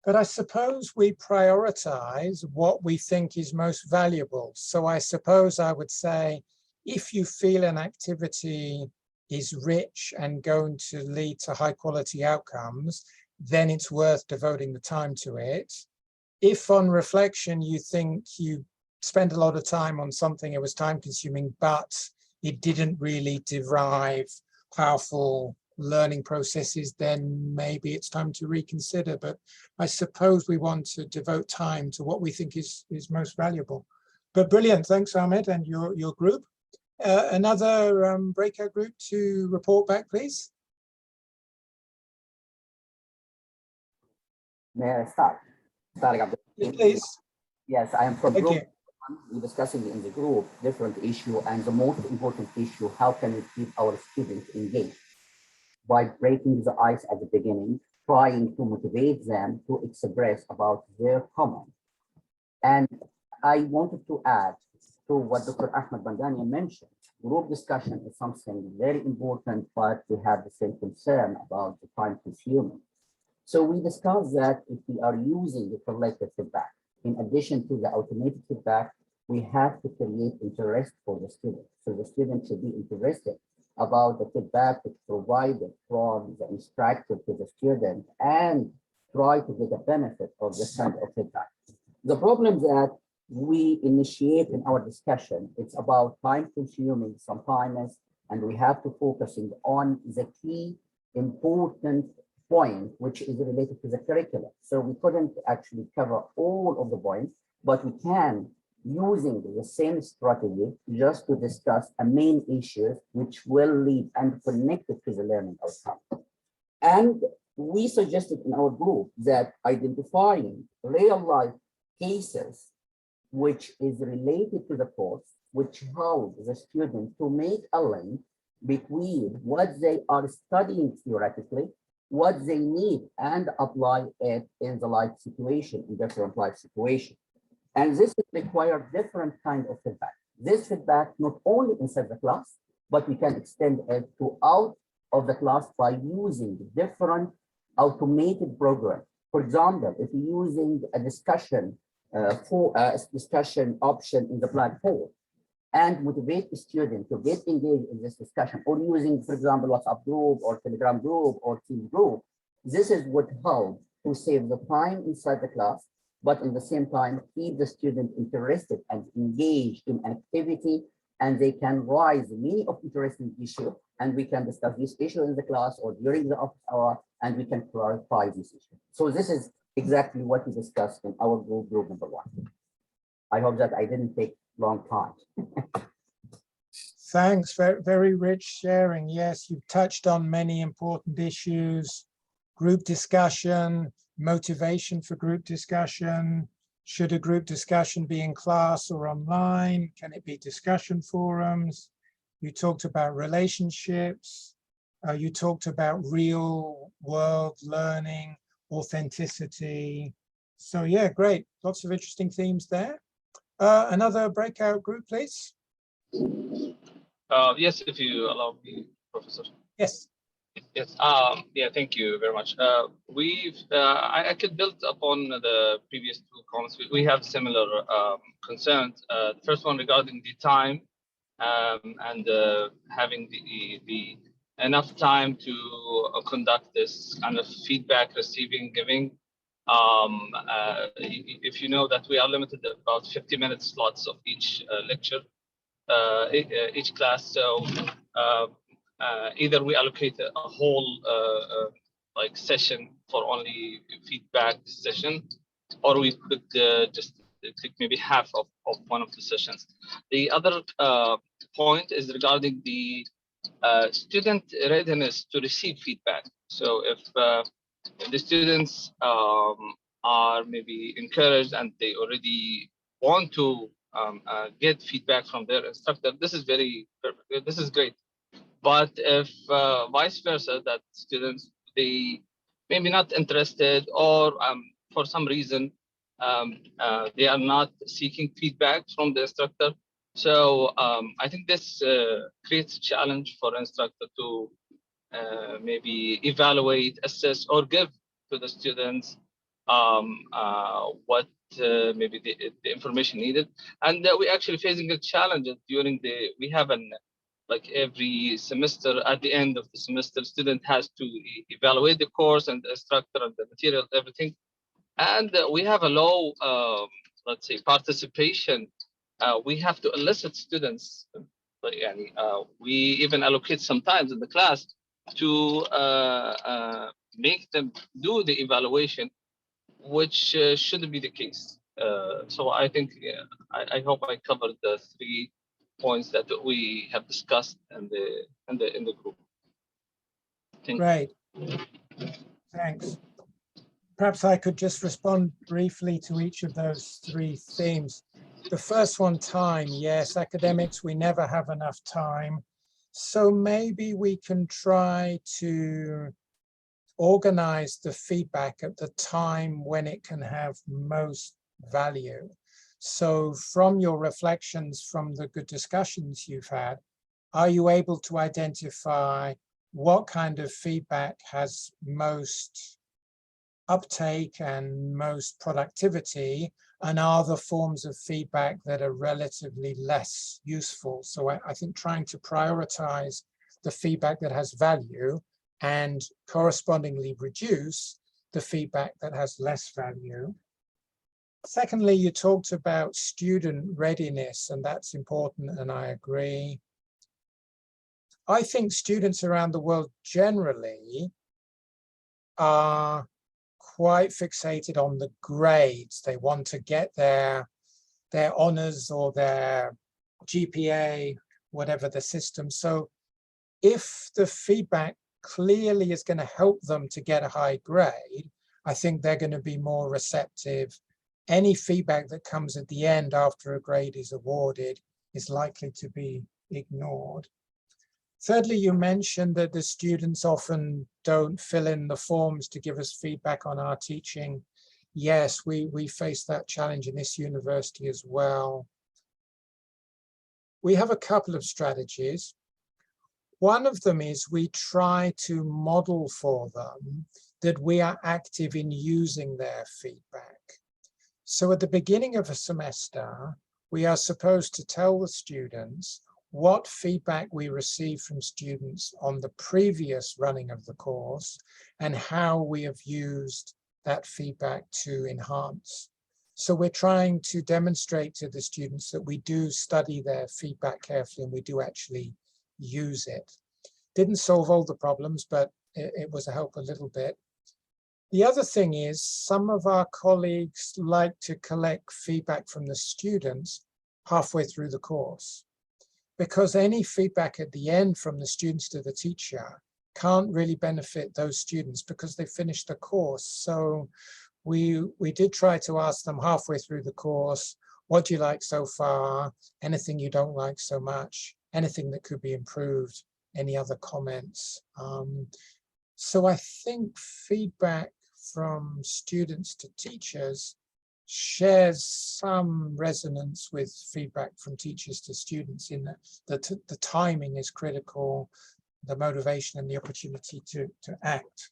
but I suppose we prioritize what we think is most valuable. So I suppose I would say, if you feel an activity is rich and going to lead to high quality outcomes, then it's worth devoting the time to it. If on reflection, you think you spent a lot of time on something, it was time consuming, but it didn't really derive powerful learning processes, then maybe it's time to reconsider. But I suppose we want to devote time to what we think is most valuable. But brilliant, thanks Ahmed and your group. Another breakout group to report back, please. May I start? Please. Yes, I am from Thank group you. one. We're discussing in the group different issue, and the most important issue, how can we keep our students engaged? By breaking the ice at the beginning, trying to motivate them to express about their comment. And I wanted to add to what Dr. Ahmed Bandania mentioned. Group discussion is something very important, but we have the same concern about the time consuming. So we discussed that if we are using the collective feedback, in addition to the automated feedback, we have to create interest for the student. So the student should be interested about the feedback that's provided from the instructor to the student and try to get a benefit of this kind of feedback. The problem that we initiate in our discussion, it's about time consuming sometimes, and we have to focusing on the key important point, which is related to the curriculum. So we couldn't actually cover all of the points, but we can, using the same strategy, just to discuss a main issues which will lead and connect it to the learning outcome. And we suggested in our group that identifying real life cases which is related to the course, which help the student to make a link between what they are studying theoretically, what they need, and apply it in the life situation, in different life situations. And this requires different kind of feedback. This feedback not only inside the class, but we can extend it to out of the class by using different automated programs. For example, if you're using a discussion discussion option in the platform and motivate the student to get engaged in this discussion, or using, for example, WhatsApp group or Telegram group or Team group, this is what helps to save the time inside the class, but in the same time, keep the student interested and engaged in an activity, and they can raise many of interesting issues, and we can discuss this issue in the class or during the office hour, and we can clarify this issue. So this is exactly what we discussed in our group number 1. I hope that I didn't take long time. Thanks, very, very rich sharing. Yes, you've touched on many important issues: group discussion, motivation for group discussion. Should a group discussion be in class or online? Can it be discussion forums? You talked about relationships. You talked about real world learning, authenticity. So yeah, great. Lots of interesting themes there. Another breakout group, please. Yes, if you allow me, Professor. Yes. Yes. Yeah. Thank you very much. I could build upon the previous 2 comments. We have similar concerns. The first one regarding the time and having the enough time to conduct this kind of feedback, receiving, giving. If you know that we are limited to about 50-minute slots of each lecture, each class. So either we allocate a whole like session for only feedback session, or we could just take maybe half of one of the sessions. The other point is regarding the student readiness to receive feedback. So if the students are maybe encouraged and they already want to get feedback from their instructor, this is great. But if vice versa, that students, they maybe not interested, or for some reason they are not seeking feedback from the instructor. So I think this creates a challenge for instructor to maybe evaluate, assess, or give to the students what maybe the information needed. And we're actually facing a challenge during we have like every semester, at the end of the semester, student has to evaluate the course and the instructor and the material, everything. And we have a low, let's say, participation. We have to elicit students. We even allocate sometimes in the class to make them do the evaluation, which shouldn't be the case. So I think I hope I covered the 3 points that we have discussed in the group. Great. Thanks. Perhaps I could just respond briefly to each of those 3 themes. The first one, time. Yes, academics, we never have enough time. So maybe we can try to organize the feedback at the time when it can have most value. So from your reflections, from the good discussions you've had, are you able to identify what kind of feedback has most uptake and most productivity, and are the forms of feedback that are relatively less useful? So I think trying to prioritize the feedback that has value and correspondingly reduce the feedback that has less value. Secondly, you talked about student readiness, and that's important, and I agree. I think students around the world generally are quite fixated on the grades. They want to get their honors or their GPA, whatever the system. So if the feedback clearly is going to help them to get a high grade, I think they're going to be more receptive. Any feedback that comes at the end after a grade is awarded is likely to be ignored. Thirdly, you mentioned that the students often don't fill in the forms to give us feedback on our teaching. Yes, we face that challenge in this university as well. We have a couple of strategies. One of them is we try to model for them that we are active in using their feedback. So at the beginning of a semester, we are supposed to tell the students what feedback we received from students on the previous running of the course and how we have used that feedback to enhance. So we're trying to demonstrate to the students that we do study their feedback carefully and we do actually use it. Didn't solve all the problems, but it was a help a little bit. The other thing is some of our colleagues like to collect feedback from the students halfway through the course, because any feedback at the end from the students to the teacher can't really benefit those students because they finished the course. So we did try to ask them halfway through the course, what do you like so far? Anything you don't like so much? Anything that could be improved? Any other comments? So I think feedback from students to teachers shares some resonance with feedback from teachers to students in that the timing is critical, the motivation and the opportunity to act.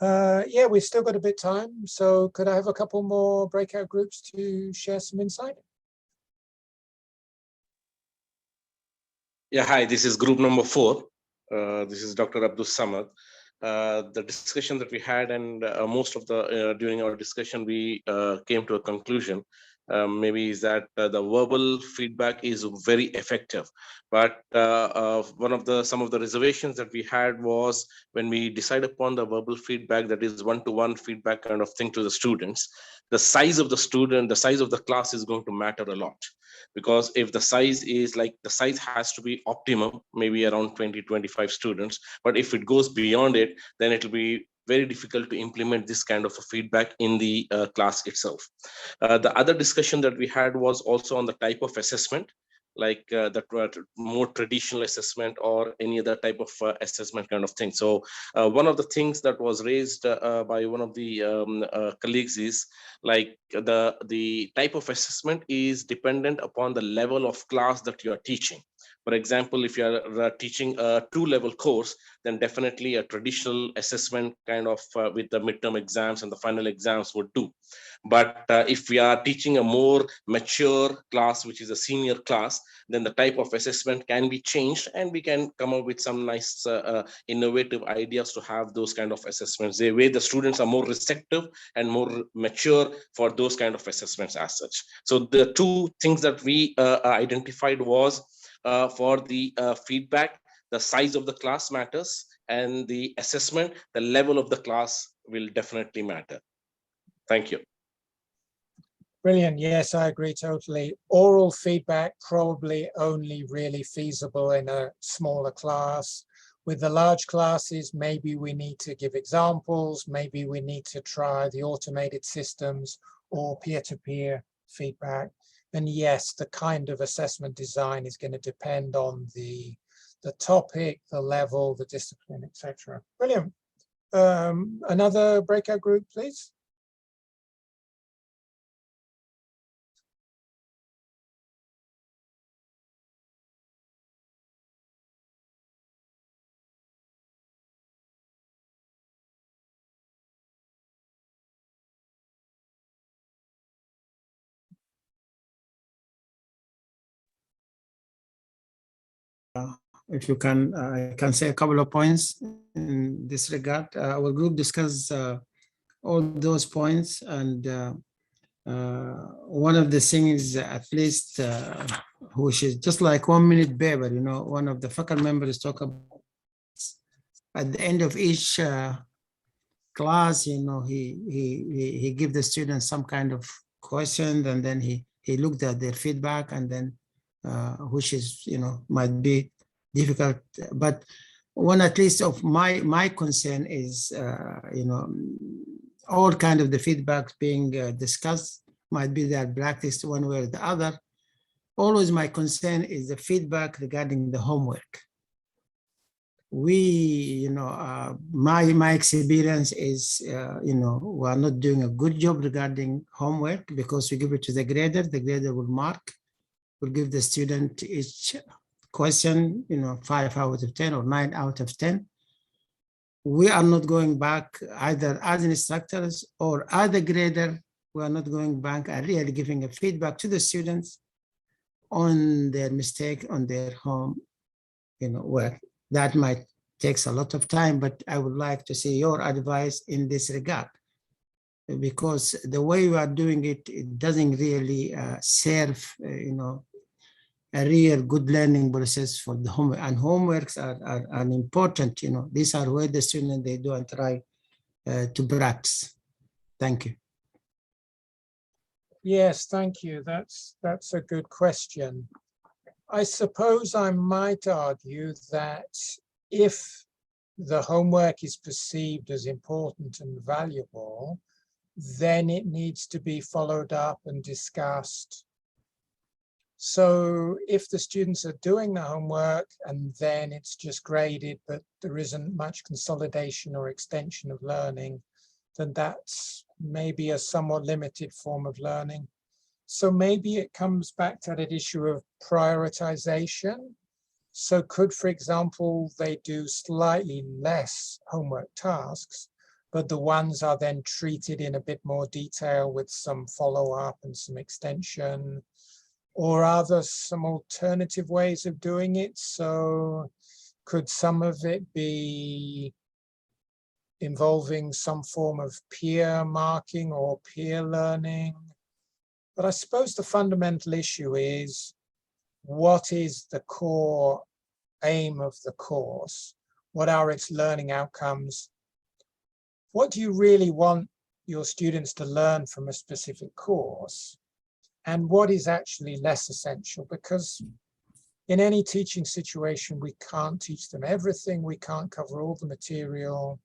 Yeah, we've still got a bit of time, so could I have a couple more breakout groups to share some insight? Yeah, hi, this is group number 4. This is Dr. Abdul Samad. The discussion that we had and most of the during our discussion, we came to a conclusion. Maybe is that the verbal feedback is very effective, but some of the reservations that we had was when we decide upon the verbal feedback, that is one-to-one feedback kind of thing to the students, the size of the student, the size of the class is going to matter a lot. Because if the size is like, the size has to be optimum, maybe around 20-25 students, but if it goes beyond it, then it will be very difficult to implement this kind of a feedback in the class itself. The other discussion that we had was also on the type of assessment, like the more traditional assessment or any other type of assessment kind of thing. So one of the things that was raised by one of the colleagues is like the type of assessment is dependent upon the level of class that you are teaching. For example, if you are teaching a 2-level course, then definitely a traditional assessment kind of with the midterm exams and the final exams would do. But if we are teaching a more mature class, which is a senior class, then the type of assessment can be changed and we can come up with some nice innovative ideas to have those kind of assessments. The way the students are more receptive and more mature for those kind of assessments as such. So the two things that we identified was for the feedback, the size of the class matters, and the assessment, the level of the class will definitely matter. Thank you. Brilliant. Yes, I agree totally. Oral feedback probably only really feasible in a smaller class. With the large classes, maybe we need to give examples, maybe we need to try the automated systems or peer-to-peer feedback. And yes, the kind of assessment design is going to depend on the topic, the level, the discipline, etc. Brilliant. Another breakout group, please. if you can, I can say a couple of points in this regard. Our group discussed all those points, and one of the things, at least, which is just like 1 minute paper, you know, one of the faculty members talk about at the end of each class, you know, he give the students some kind of question, and then he looked at their feedback, and then which is, you know, might be difficult, but one at least of my concern is, you know, all kind of the feedback being discussed might be that practiced one way or the other. Always my concern is the feedback regarding the homework. We, you know, my experience is, you know, we are not doing a good job regarding homework because we give it to the grader will mark, will give the student each question, you know, 5 out of 10 or 9 out of 10. We are not going back either as instructors or as a grader. We are not going back and really giving a feedback to the students on their mistake, on their home, you know, work. That might takes a lot of time, but I would like to see your advice in this regard, because the way we are doing it, it doesn't really serve, you know, a real good learning process for the homework. And homeworks are important, you know, these are where the students, they do and try to practice. Thank you. Yes, thank you. That's a good question. I suppose I might argue that if the homework is perceived as important and valuable, then it needs to be followed up and discussed. So if the students are doing the homework and then it's just graded, but there isn't much consolidation or extension of learning, then that's maybe a somewhat limited form of learning. So maybe it comes back to that issue of prioritization. So could, for example, they do slightly less homework tasks, but the ones are then treated in a bit more detail with some follow-up and some extension? Or are there some alternative ways of doing it? So could some of it be involving some form of peer marking or peer learning? But I suppose the fundamental issue is, what is the core aim of the course? What are its learning outcomes? What do you really want your students to learn from a specific course? And what is actually less essential? Because in any teaching situation, we can't teach them everything. We can't cover all the material.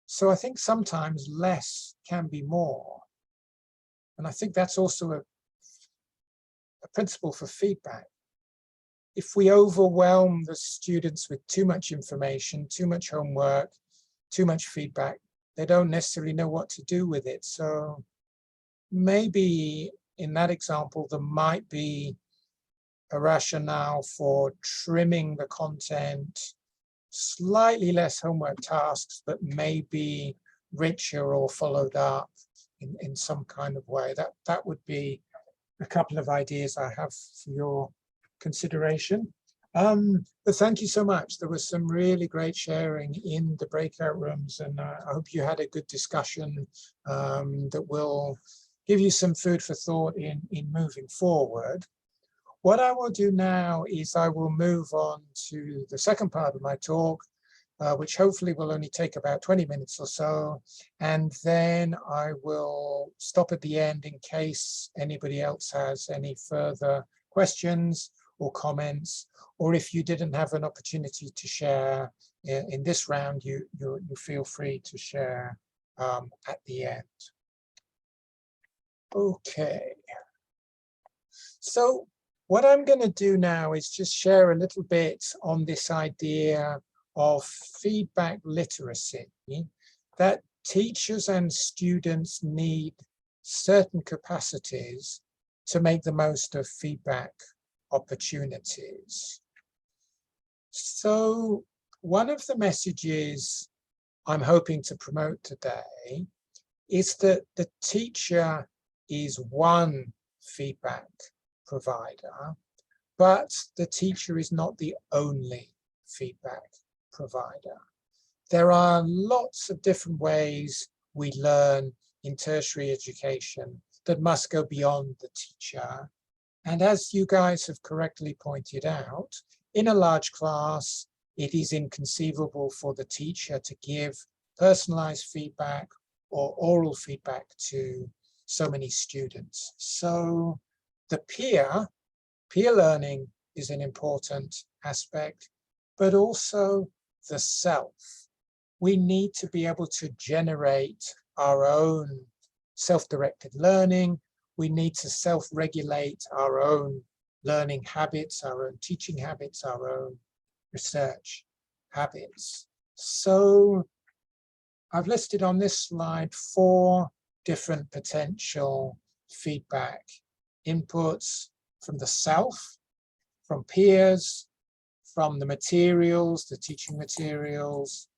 So I think sometimes less can be more. And I think that's also a principle for feedback. If we overwhelm the students with too much information, too much homework, too much feedback, they don't necessarily know what to do with it. So maybe in that example, there might be a rationale for trimming the content, slightly less homework tasks, but maybe richer or followed up in some kind of way. That would be a couple of ideas I have for your consideration. But thank you so much. There was some really great sharing in the breakout rooms, and I hope you had a good discussion that will give you some food for thought in moving forward. What I will do now is I will move on to the second part of my talk, which hopefully will only take about 20 minutes or so. And then I will stop at the end in case anybody else has any further questions or comments, or if you didn't have an opportunity to share in this round, you feel free to share at the end. Okay. So what I'm going to do now is just share a little bit on this idea of feedback literacy, that teachers and students need certain capacities to make the most of feedback opportunities. So one of the messages I'm hoping to promote today is that the teacher is one feedback provider, but the teacher is not the only feedback provider. There are lots of different ways we learn in tertiary education that must go beyond the teacher. And as you guys have correctly pointed out, in a large class, it is inconceivable for the teacher to give personalized feedback or oral feedback to so many students. So the peer learning is an important aspect, but also the self. We need to be able to generate our own self-directed learning. We need to self-regulate our own learning habits, our own teaching habits, our own research habits. So I've listed on this slide 4 different potential feedback inputs from the self, from peers, from the materials, the teaching materials.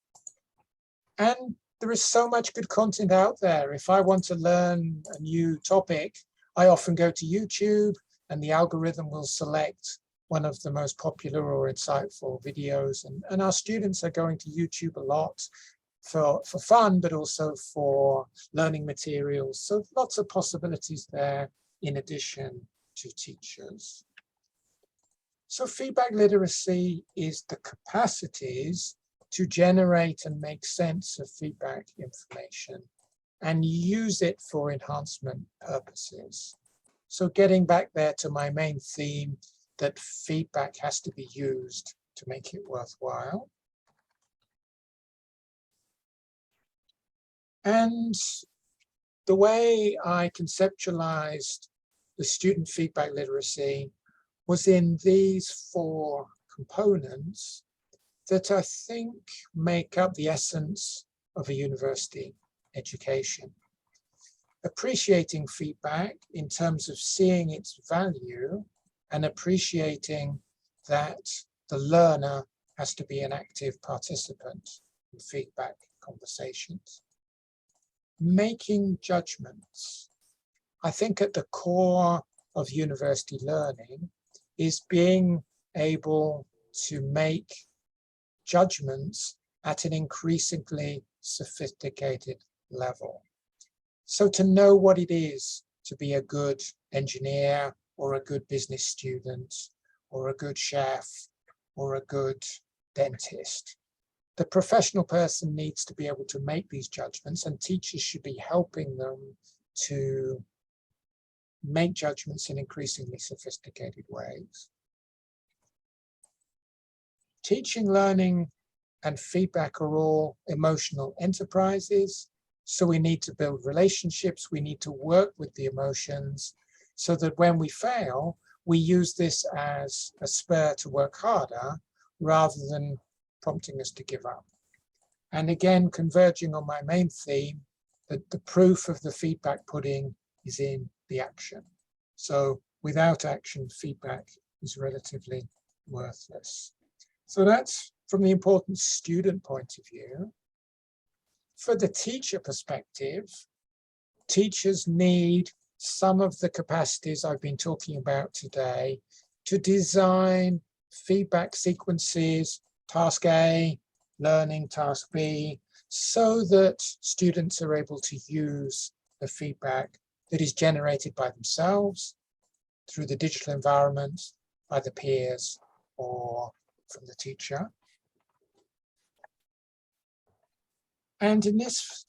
And there is so much good content out there. If I want to learn a new topic, I often go to YouTube and the algorithm will select one of the most popular or insightful videos. And our students are going to YouTube a lot for fun, but also for learning materials. So lots of possibilities there in addition to teachers. So feedback literacy is the capacities to generate and make sense of feedback information and use it for enhancement purposes. So getting back there to my main theme, that feedback has to be used to make it worthwhile. And the way I conceptualized the student feedback literacy was in these 4 components that I think make up the essence of a university education. Appreciating feedback in terms of seeing its value and appreciating that the learner has to be an active participant in feedback conversations. Making judgments. I think at the core of university learning is being able to make judgments at an increasingly sophisticated level. So to know what it is to be a good engineer or a good business student or a good chef or a good dentist, the professional person needs to be able to make these judgments, and teachers should be helping them to make judgments in increasingly sophisticated ways. Teaching, learning, and feedback are all emotional enterprises. So we need to build relationships. We need to work with the emotions so that when we fail, we use this as a spur to work harder rather than prompting us to give up. And again, converging on my main theme, that the proof of the feedback pudding is in the action. So without action, feedback is relatively worthless. So that's from the important student point of view. For the teacher perspective, teachers need some of the capacities I've been talking about today to design feedback sequences, task A, learning task B, so that students are able to use the feedback that is generated by themselves, through the digital environment, by the peers, or from the teacher. And in this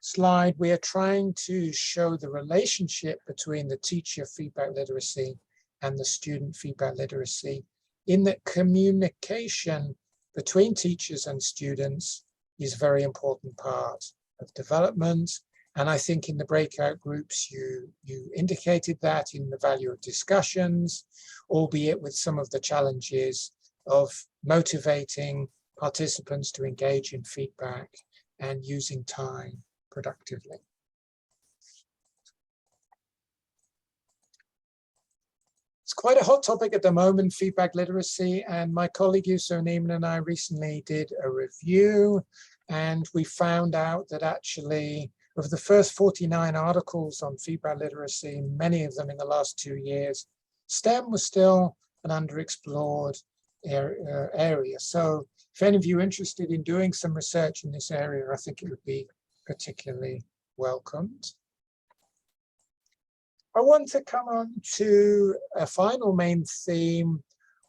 slide, we are trying to show the relationship between the teacher feedback literacy and the student feedback literacy, in that communication between teachers and students is a very important part of development. And I think in the breakout groups, you indicated that in the value of discussions, albeit with some of the challenges of motivating participants to engage in feedback and using time productively. It's quite a hot topic at the moment, feedback literacy, and my colleague Yusuf Neiman and I recently did a review, and we found out that actually of the first 49 articles on feedback literacy, many of them in the last 2 years, STEM was still an underexplored area. So if any of you are interested in doing some research in this area, I think it would be particularly welcomed. I want to come on to a final main theme,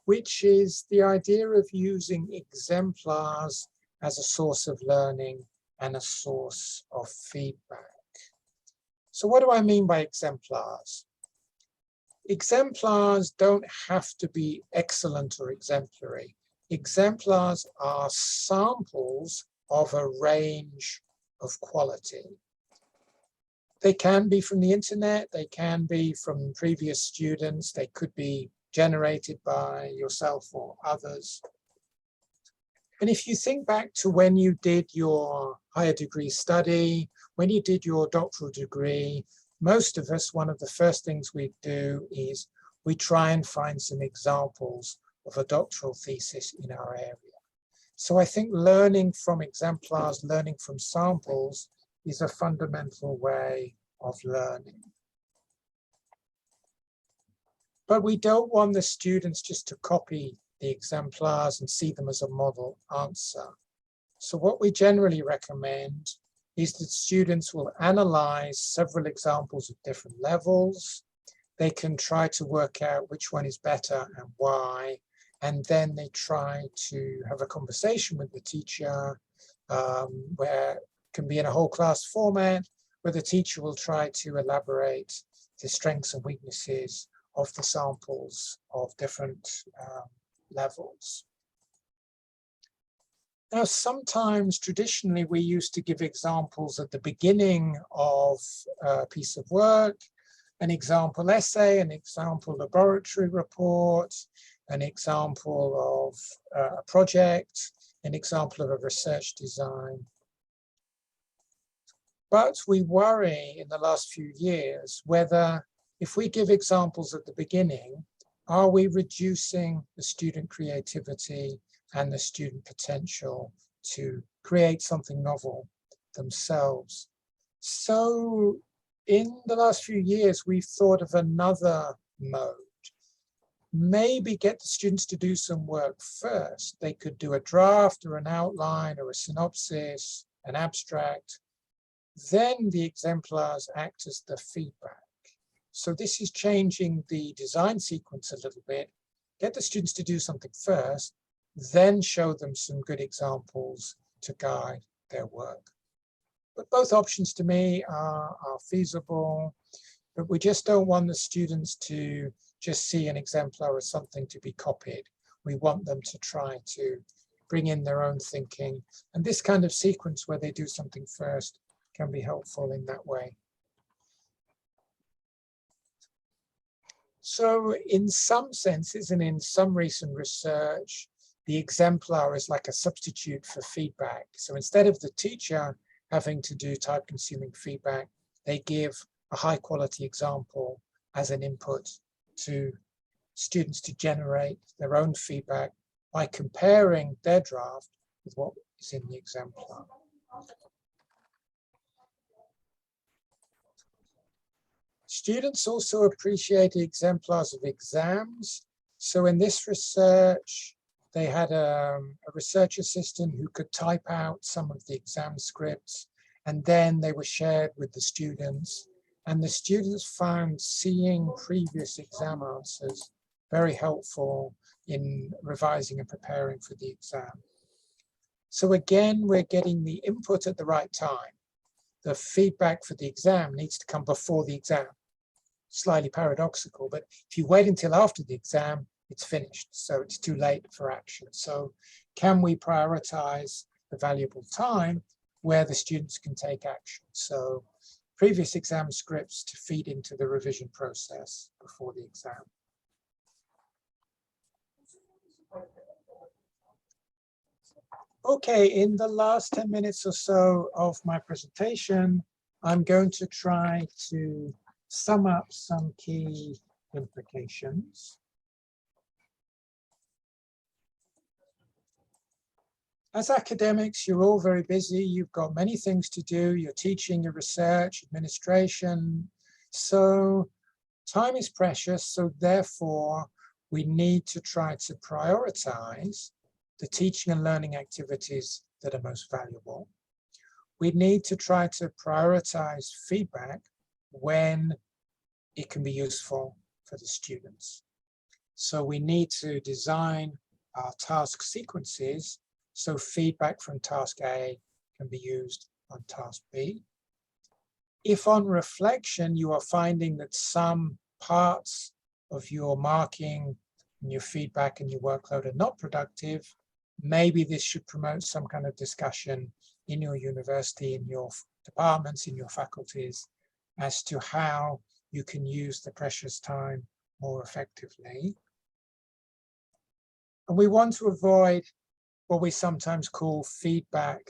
which is the idea of using exemplars as a source of learning and a source of feedback. So what do I mean by exemplars? Exemplars don't have to be excellent or exemplary. Exemplars are samples of a range of quality. They can be from the internet, they can be from previous students, they could be generated by yourself or others. And if you think back to when you did your higher degree study, when you did your doctoral degree, most of us, one of the first things we do is we try and find some examples of a doctoral thesis in our area. So I think learning from exemplars, learning from samples is a fundamental way of learning. But we don't want the students just to copy the exemplars and see them as a model answer. So what we generally recommend is that students will analyze several examples of different levels. They can try to work out which one is better and why, and then they try to have a conversation with the teacher where it can be in a whole class format, where the teacher will try to elaborate the strengths and weaknesses of the samples of different levels. Now, sometimes traditionally we used to give examples at the beginning of a piece of work, an example essay, an example laboratory report, an example of a project, an example of a research design. But we worry in the last few years whether if we give examples at the beginning, are we reducing the student creativity and the student potential to create something novel themselves? So in the last few years, we've thought of another mode. Maybe get the students to do some work first. They could do a draft or an outline or a synopsis, an abstract. Then the exemplars act as the feedback. So this is changing the design sequence a little bit. Get the students to do something first, then show them some good examples to guide their work. But both options to me are feasible, but we just don't want the students to just see an exemplar as something to be copied. We want them to try to bring in their own thinking. And this kind of sequence where they do something first can be helpful in that way. So in some senses and in some recent research, the exemplar is like a substitute for feedback. So instead of the teacher having to do time-consuming feedback, they give a high-quality example as an input to students to generate their own feedback by comparing their draft with what is in the exemplar. Students also appreciate exemplars of exams. So in this research, they had a research assistant who could type out some of the exam scripts, and then they were shared with the students. And the students found seeing previous exam answers very helpful in revising and preparing for the exam. So again, we're getting the input at the right time. The feedback for the exam needs to come before the exam. Slightly paradoxical, but if you wait until after the exam, it's finished. So it's too late for action. So can we prioritize the valuable time where the students can take action? So previous exam scripts to feed into the revision process before the exam. Okay, in the last 10 minutes or so of my presentation, I'm going to try to sum up some key implications. As academics, you're all very busy. You've got many things to do. You're teaching, your research, administration. So time is precious. So therefore, we need to try to prioritize the teaching and learning activities that are most valuable. We need to try to prioritize feedback when it can be useful for the students. So we need to design our task sequences so feedback from task A can be used on task B. If on reflection you are finding that some parts of your marking and your feedback and your workload are not productive, maybe this should promote some kind of discussion in your university, in your departments, in your faculties, as to how you can use the precious time more effectively. And we want to avoid what we sometimes call feedback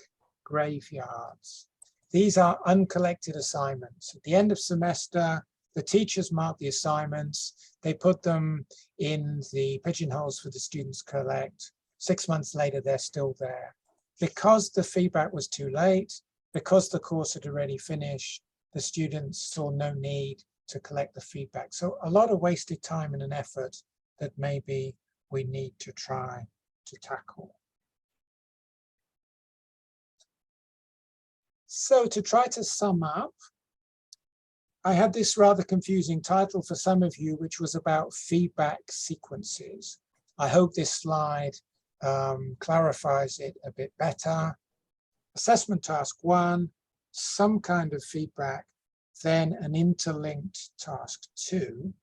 graveyards. These are uncollected assignments. At the end of semester, the teachers mark the assignments, they put them in the pigeonholes for the students to collect. 6 months later, they're still there. Because the feedback was too late, because the course had already finished, the students saw no need to collect the feedback. So a lot of wasted time and an effort that maybe we need to try to tackle. So to try to sum up, I had this rather confusing title for some of you, which was about feedback sequences. I hope this slide clarifies it a bit better. Assessment task 1, some kind of feedback, then an interlinked task 2,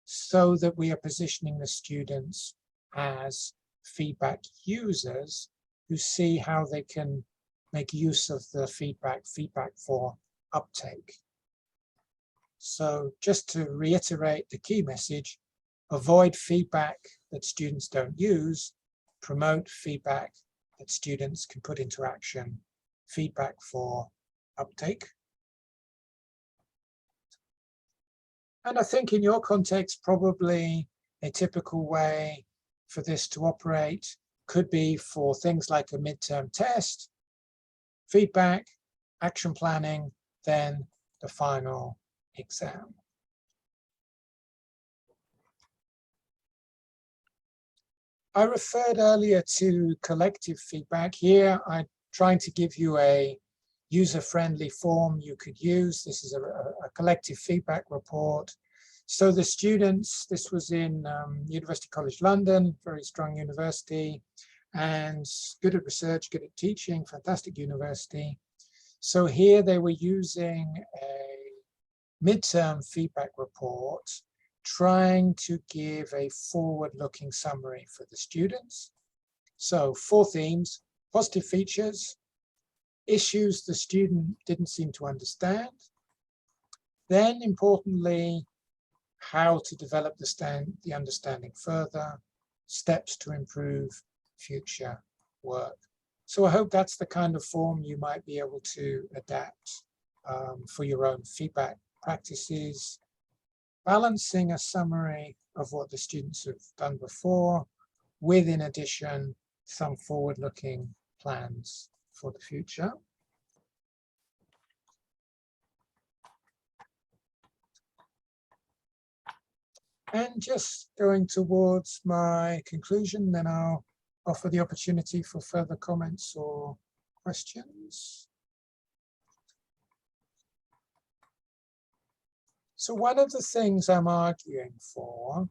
so that we are positioning the students as feedback users who see how they can make use of the feedback for uptake. So just to reiterate the key message, avoid feedback that students don't use, promote feedback that students can put into action, feedback for uptake. And I think in your context, probably a typical way for this to operate could be for things like a midterm test, feedback, action planning, then the final exam. I referred earlier to collective feedback. Here, I'm trying to give you a user-friendly form you could use. This is a collective feedback report. So the students, this was in University College London, very strong university, and good at research, good at teaching, fantastic university. So here they were using a midterm feedback report, trying to give a forward-looking summary for the students. So 4 themes: positive features, issues the student didn't seem to understand, then importantly, how to develop the understanding further, steps to improve future work. So I hope that's the kind of form you might be able to adapt for your own feedback practices, balancing a summary of what the students have done before with, in addition, some forward-looking plans for the future. And just going towards my conclusion, then I'll offer the opportunity for further comments or questions. So one of the things I'm arguing for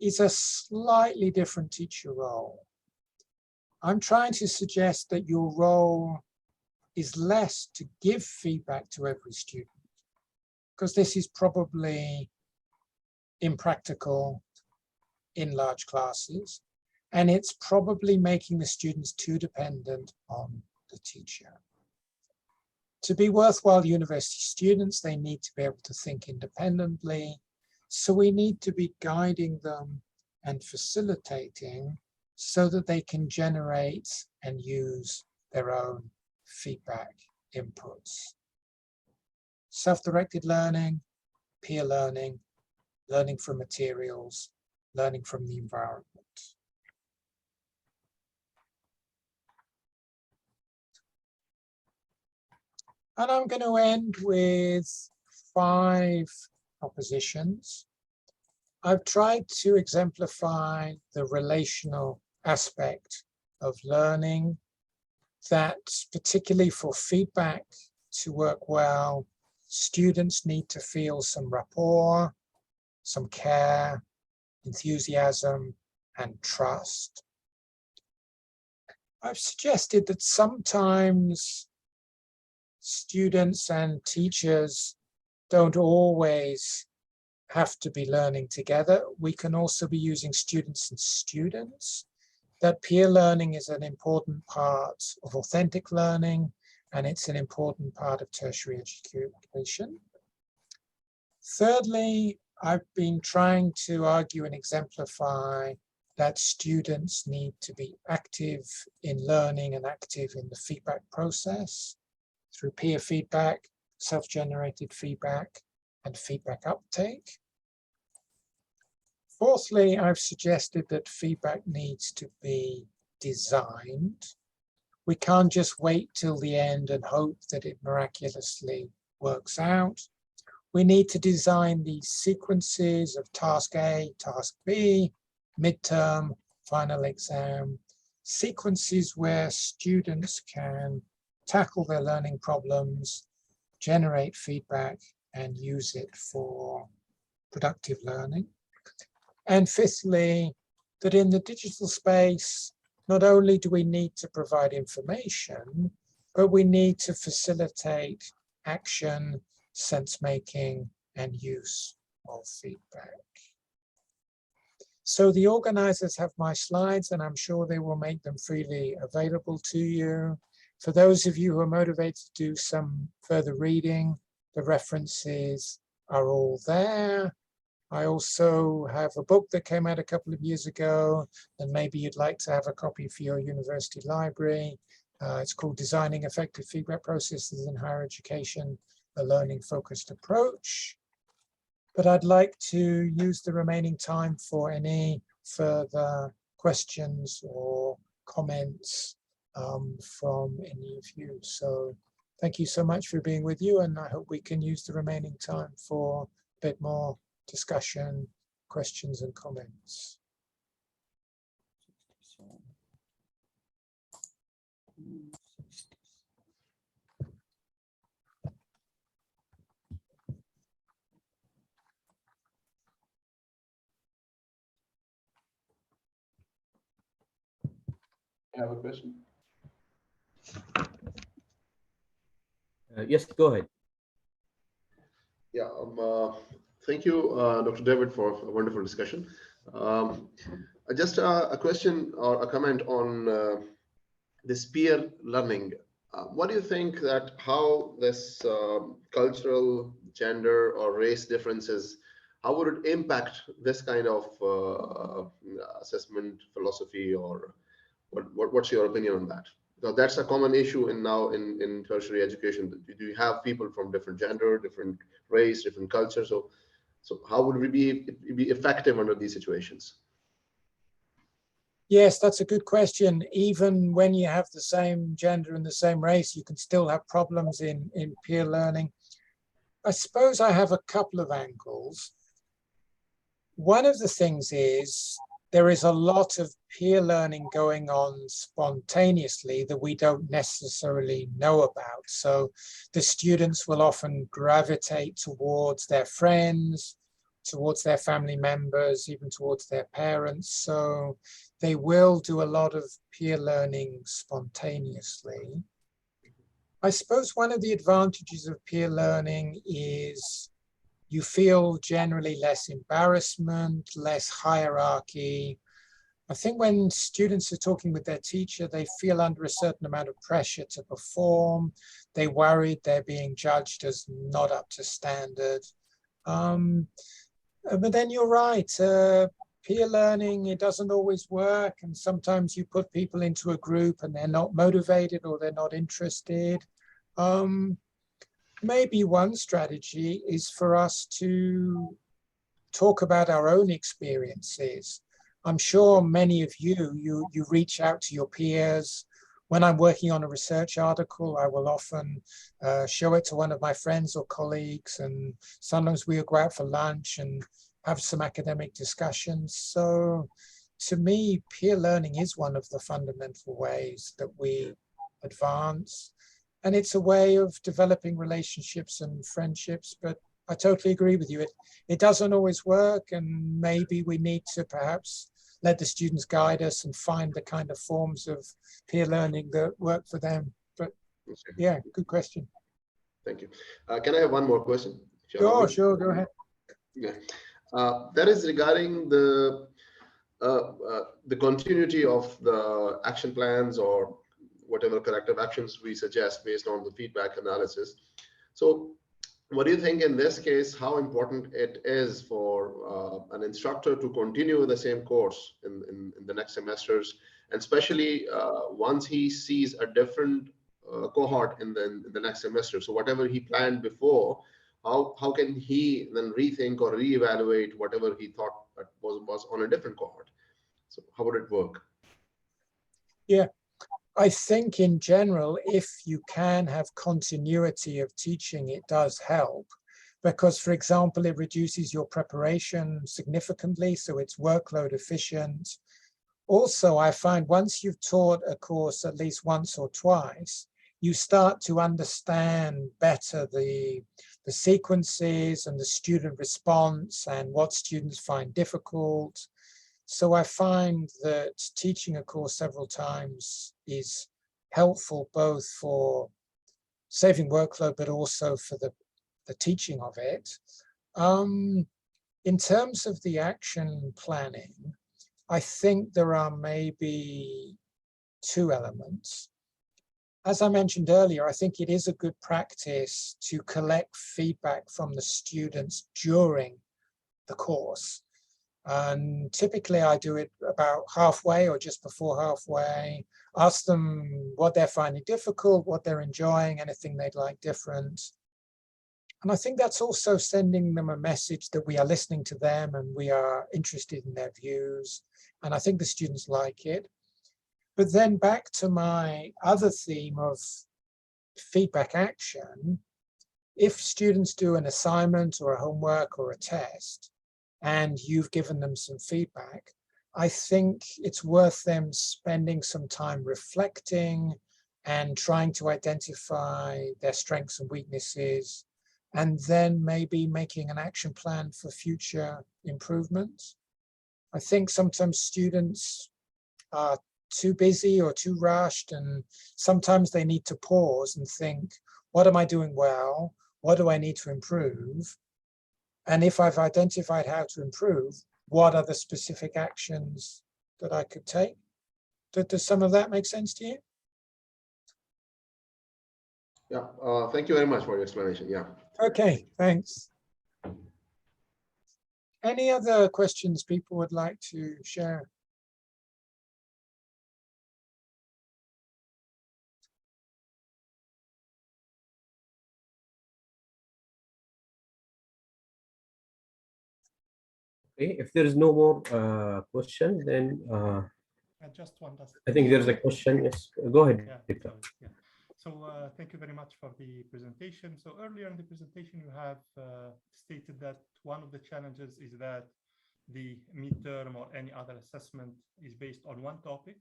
is a slightly different teacher role. I'm trying to suggest that your role is less to give feedback to every student, because this is probably impractical in large classes, and it's probably making the students too dependent on the teacher. To be worthwhile university students, they need to be able to think independently. So we need to be guiding them and facilitating so that they can generate and use their own feedback inputs. Self-directed learning, peer learning, learning from materials, learning from the environment. And I'm going to end with 5 propositions. I've tried to exemplify the relational aspect of learning, that particularly for feedback to work well, students need to feel some rapport, some care, enthusiasm, and trust. I've suggested that sometimes students and teachers don't always have to be learning together. We can also be using students and students, that peer learning is an important part of authentic learning, and it's an important part of tertiary education. Thirdly, I've been trying to argue and exemplify that students need to be active in learning and active in the feedback process through peer feedback, self-generated feedback, and feedback uptake. Fourthly, I've suggested that feedback needs to be designed. We can't just wait till the end and hope that it miraculously works out. We need to design these sequences of task A, task B, midterm, final exam, sequences where students can tackle their learning problems, generate feedback, and use it for productive learning. And fifthly, that in the digital space, not only do we need to provide information, but we need to facilitate action, sense-making, and use of feedback. So the organizers have my slides, and I'm sure they will make them freely available to you. For those of you who are motivated to do some further reading, the references are all there. I also have a book that came out a couple of years ago, and maybe you'd like to have a copy for your university library. It's called Designing Effective Feedback Processes in Higher Education, a Learning-Focused Approach. But I'd like to use the remaining time for any further questions or comments from any of you. So thank you so much for being with you, and I hope we can use the remaining time for a bit more discussion, questions, and comments. I have a question. Yes, go ahead. Yeah, thank you, Dr. David, for a wonderful discussion. Just a question or a comment on this peer learning. What do you think that how this cultural, gender, or race differences, how would it impact this kind of assessment philosophy, or what's your opinion on that? So that's a common issue in tertiary education. Do you have people from different gender, different race, different culture? So how would we be effective under these situations? Yes, that's a good question. Even when you have the same gender and the same race, you can still have problems in peer learning. I suppose I have a couple of angles. One of the things is there is a lot of peer learning going on spontaneously that we don't necessarily know about. So the students will often gravitate towards their friends, towards their family members, even towards their parents. So they will do a lot of peer learning spontaneously. I suppose one of the advantages of peer learning is you feel generally less embarrassment, less hierarchy. I think when students are talking with their teacher, they feel under a certain amount of pressure to perform. They worried they're being judged as not up to standard. But then you're right, peer learning, it doesn't always work. And sometimes you put people into a group and they're not motivated or they're not interested. Maybe one strategy is for us to talk about our own experiences. I'm sure many of you reach out to your peers. When I'm working on a research article, I will often show it to one of my friends or colleagues, and sometimes we'll go out for lunch and have some academic discussions. So to me, peer learning is one of the fundamental ways that we advance. And it's a way of developing relationships and friendships, but I totally agree with you. It doesn't always work, and maybe we need to perhaps let the students guide us and find the kind of forms of peer learning that work for them. But yeah, good question. Thank you. Can I have one more question? Sure, go ahead. Yeah, that is regarding the continuity of the action plans or whatever corrective actions we suggest based on the feedback analysis. So what do you think in this case, how important it is for an instructor to continue the same course in the next semesters, and especially once he sees a different cohort in the next semester? So whatever he planned before, how can he then rethink or reevaluate whatever he thought was on a different cohort? So how would it work? Yeah, I think in general, if you can have continuity of teaching, it does help. Because, for example, it reduces your preparation significantly, so it's workload efficient. Also, I find once you've taught a course at least once or twice, you start to understand better the sequences and the student response and what students find difficult. So I find that teaching a course several times is helpful both for saving workload, but also for the teaching of it. In terms of the action planning, I think there are maybe two elements. As I mentioned earlier, I think it is a good practice to collect feedback from the students during the course. And typically I do it about halfway or just before halfway, ask them what they're finding difficult, what they're enjoying, anything they'd like different. And I think that's also sending them a message that we are listening to them and we are interested in their views. And I think the students like it. But then back to my other theme of feedback action, if students do an assignment or a homework or a test, and you've given them some feedback, I think it's worth them spending some time reflecting and trying to identify their strengths and weaknesses, and then maybe making an action plan for future improvements. I think sometimes students are too busy or too rushed, and sometimes they need to pause and think, what am I doing well? What do I need to improve? And if I've identified how to improve, what are the specific actions that I could take? Does some of that make sense to you? Yeah, thank you very much for your explanation. Yeah. Okay, thanks. Any other questions people would like to share? Okay, if there is no more question, then just one last. I think there's a question. Yes, go ahead. Yeah, Victor. yeah. So thank you very much for the presentation. So earlier in the presentation, you have stated that one of the challenges is that the midterm or any other assessment is based on one topic,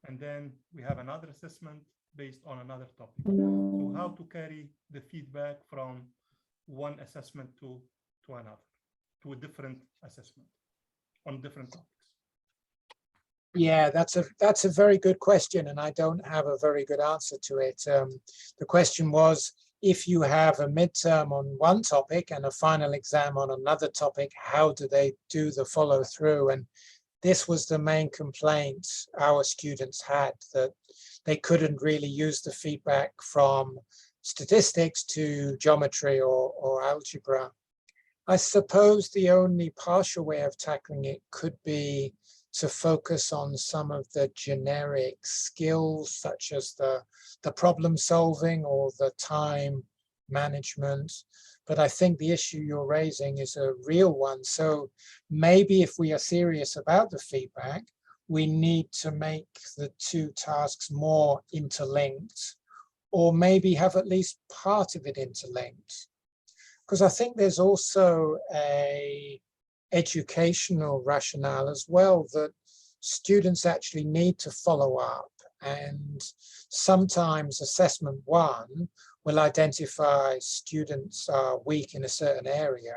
and then we have another assessment based on another topic. So how to carry the feedback from one assessment to another, to a different assessment on different topics? Yeah, that's a very good question, and I don't have a very good answer to it. The question was, if you have a midterm on one topic and a final exam on another topic, how do they do the follow through? And this was the main complaint our students had, that they couldn't really use the feedback from statistics to geometry or algebra. I suppose the only partial way of tackling it could be to focus on some of the generic skills, such as the problem solving or the time management. But I think the issue you're raising is a real one. So maybe if we are serious about the feedback, we need to make the two tasks more interlinked, or maybe have at least part of it interlinked. Because I think there's also a educational rationale as well, that students actually need to follow up. And sometimes assessment 1 will identify students are weak in a certain area.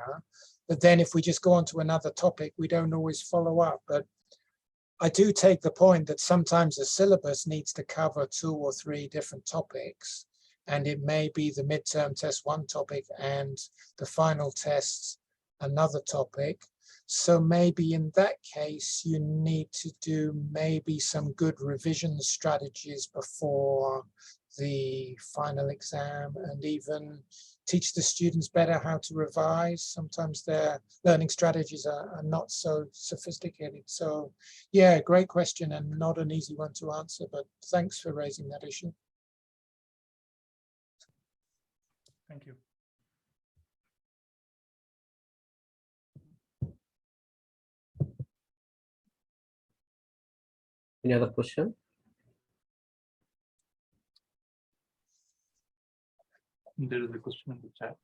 But then if we just go on to another topic, we don't always follow up. But I do take the point that sometimes the syllabus needs to cover 2 or 3 different topics. And it may be the midterm test 1 topic and the final tests another topic. So maybe in that case, you need to do maybe some good revision strategies before the final exam, and even teach the students better how to revise. Sometimes their learning strategies are not so sophisticated. So yeah, great question and not an easy one to answer, but thanks for raising that issue. Thank you. Any other question? There is a question in the chat.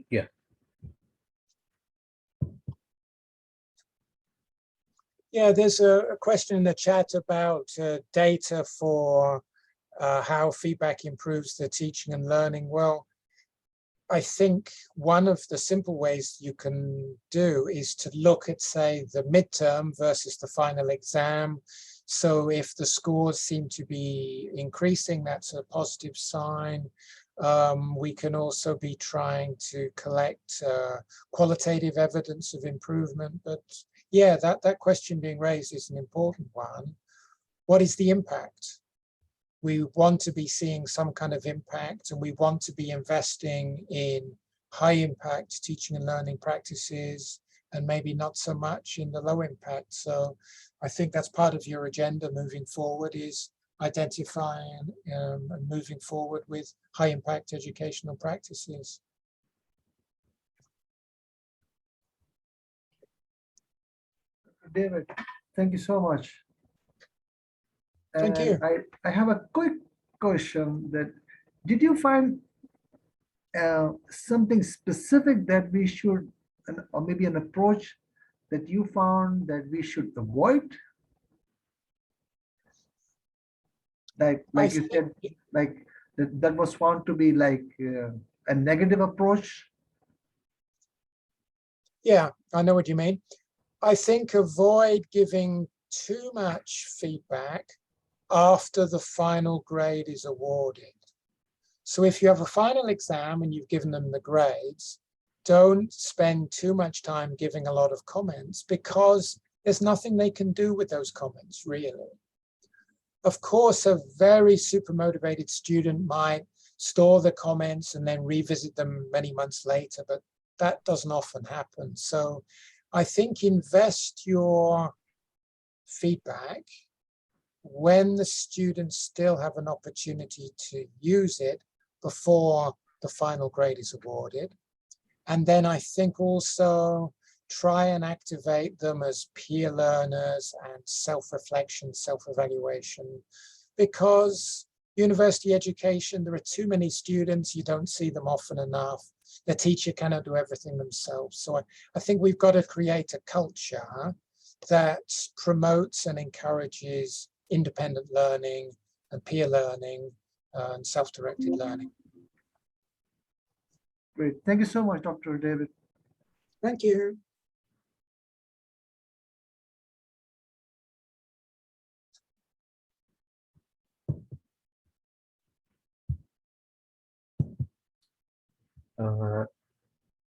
Yeah. Yeah, there's a question in the chat about data for how feedback improves the teaching and learning. Well, I think one of the simple ways you can do is to look at, say, the midterm versus the final exam. So if the scores seem to be increasing, that's a positive sign. We can also be trying to collect qualitative evidence of improvement. But yeah, that question being raised is an important one. What is the impact? We want to be seeing some kind of impact, and we want to be investing in high impact teaching and learning practices, and maybe not so much in the low impact. So I think that's part of your agenda moving forward, is identifying and moving forward with high impact educational practices. David, thank you so much. Thank you. I have a quick question that, did you find something specific that we should, or maybe an approach that you found that we should avoid? Like you said, like that was found to be like a negative approach? Yeah, I know what you mean. I think avoid giving too much feedback after the final grade is awarded. So if you have a final exam and you've given them the grades, don't spend too much time giving a lot of comments, because there's nothing they can do with those comments, really. Of course, a very super motivated student might store the comments and then revisit them many months later, but that doesn't often happen. So I think invest your feedback when the students still have an opportunity to use it before the final grade is awarded. And then I think also try and activate them as peer learners and self-reflection, self-evaluation, because university education, there are too many students, you don't see them often enough. The teacher cannot do everything themselves. So I think we've got to create a culture that promotes and encourages independent learning and peer learning and self-directed learning. Great. Thank you so much, Dr. David. Thank you.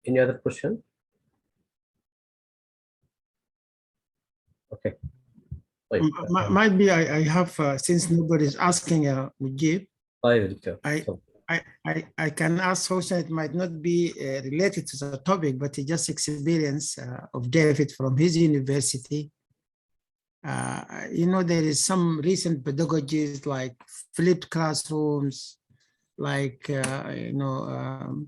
Any other question? Okay. Wait, Might be I have, since nobody's asking, Mujib, I can ask question. It might not be related to the topic, but it's just experience of David from his university. You know, there is some recent pedagogies like flipped classrooms, like, you know,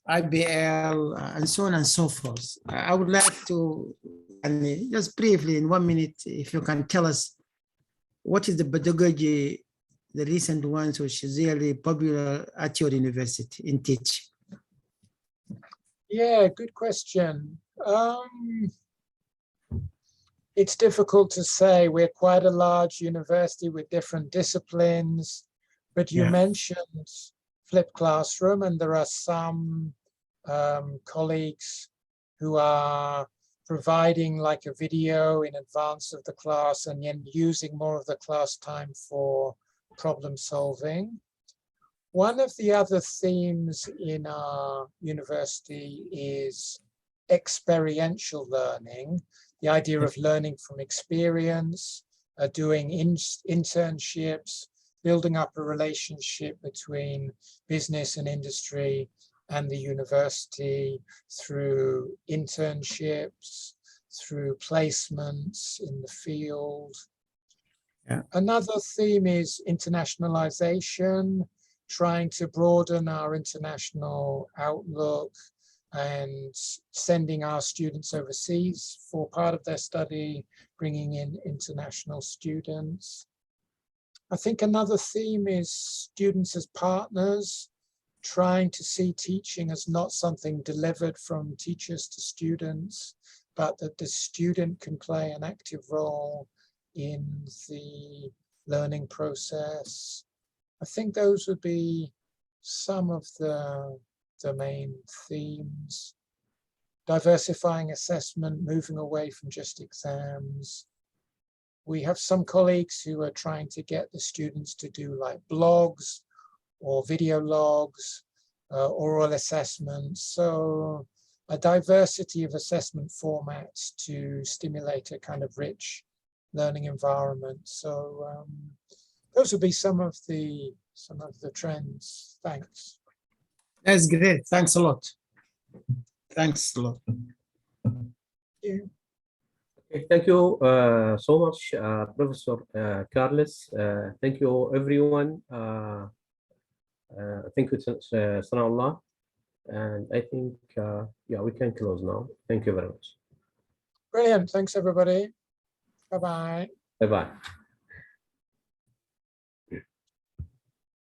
IBL, and so on and so forth. I would like to, and just briefly in 1 minute, if you can tell us what is the pedagogy, the recent ones which is really popular at your university in teaching. Yeah, good question. It's difficult to say. We're quite a large university with different disciplines, but you Yeah. mentioned flipped classroom, and there are some colleagues who are providing like a video in advance of the class and then using more of the class time for problem solving. One of the other themes in our university is experiential learning, the idea of learning from experience, doing internships, building up a relationship between business and industry and the university through internships, through placements in the field. Yeah. Another theme is internationalization, trying to broaden our international outlook and sending our students overseas for part of their study, bringing in international students. I think another theme is students as partners, trying to see teaching as not something delivered from teachers to students, but that the student can play an active role in the learning process. I think those would be some of the main themes. Diversifying assessment, moving away from just exams. We have some colleagues who are trying to get the students to do like blogs or video logs, oral assessments. So a diversity of assessment formats to stimulate a kind of rich learning environment. So those would be some of the trends. Thanks. That's great. Thanks a lot. Thanks a lot. Yeah. Okay, thank you so much, Professor Carlos. Thank you, everyone. Thank you, Sanallah. And I think, yeah, we can close now. Thank you very much. Brilliant. Thanks, everybody. Bye-bye. Bye-bye.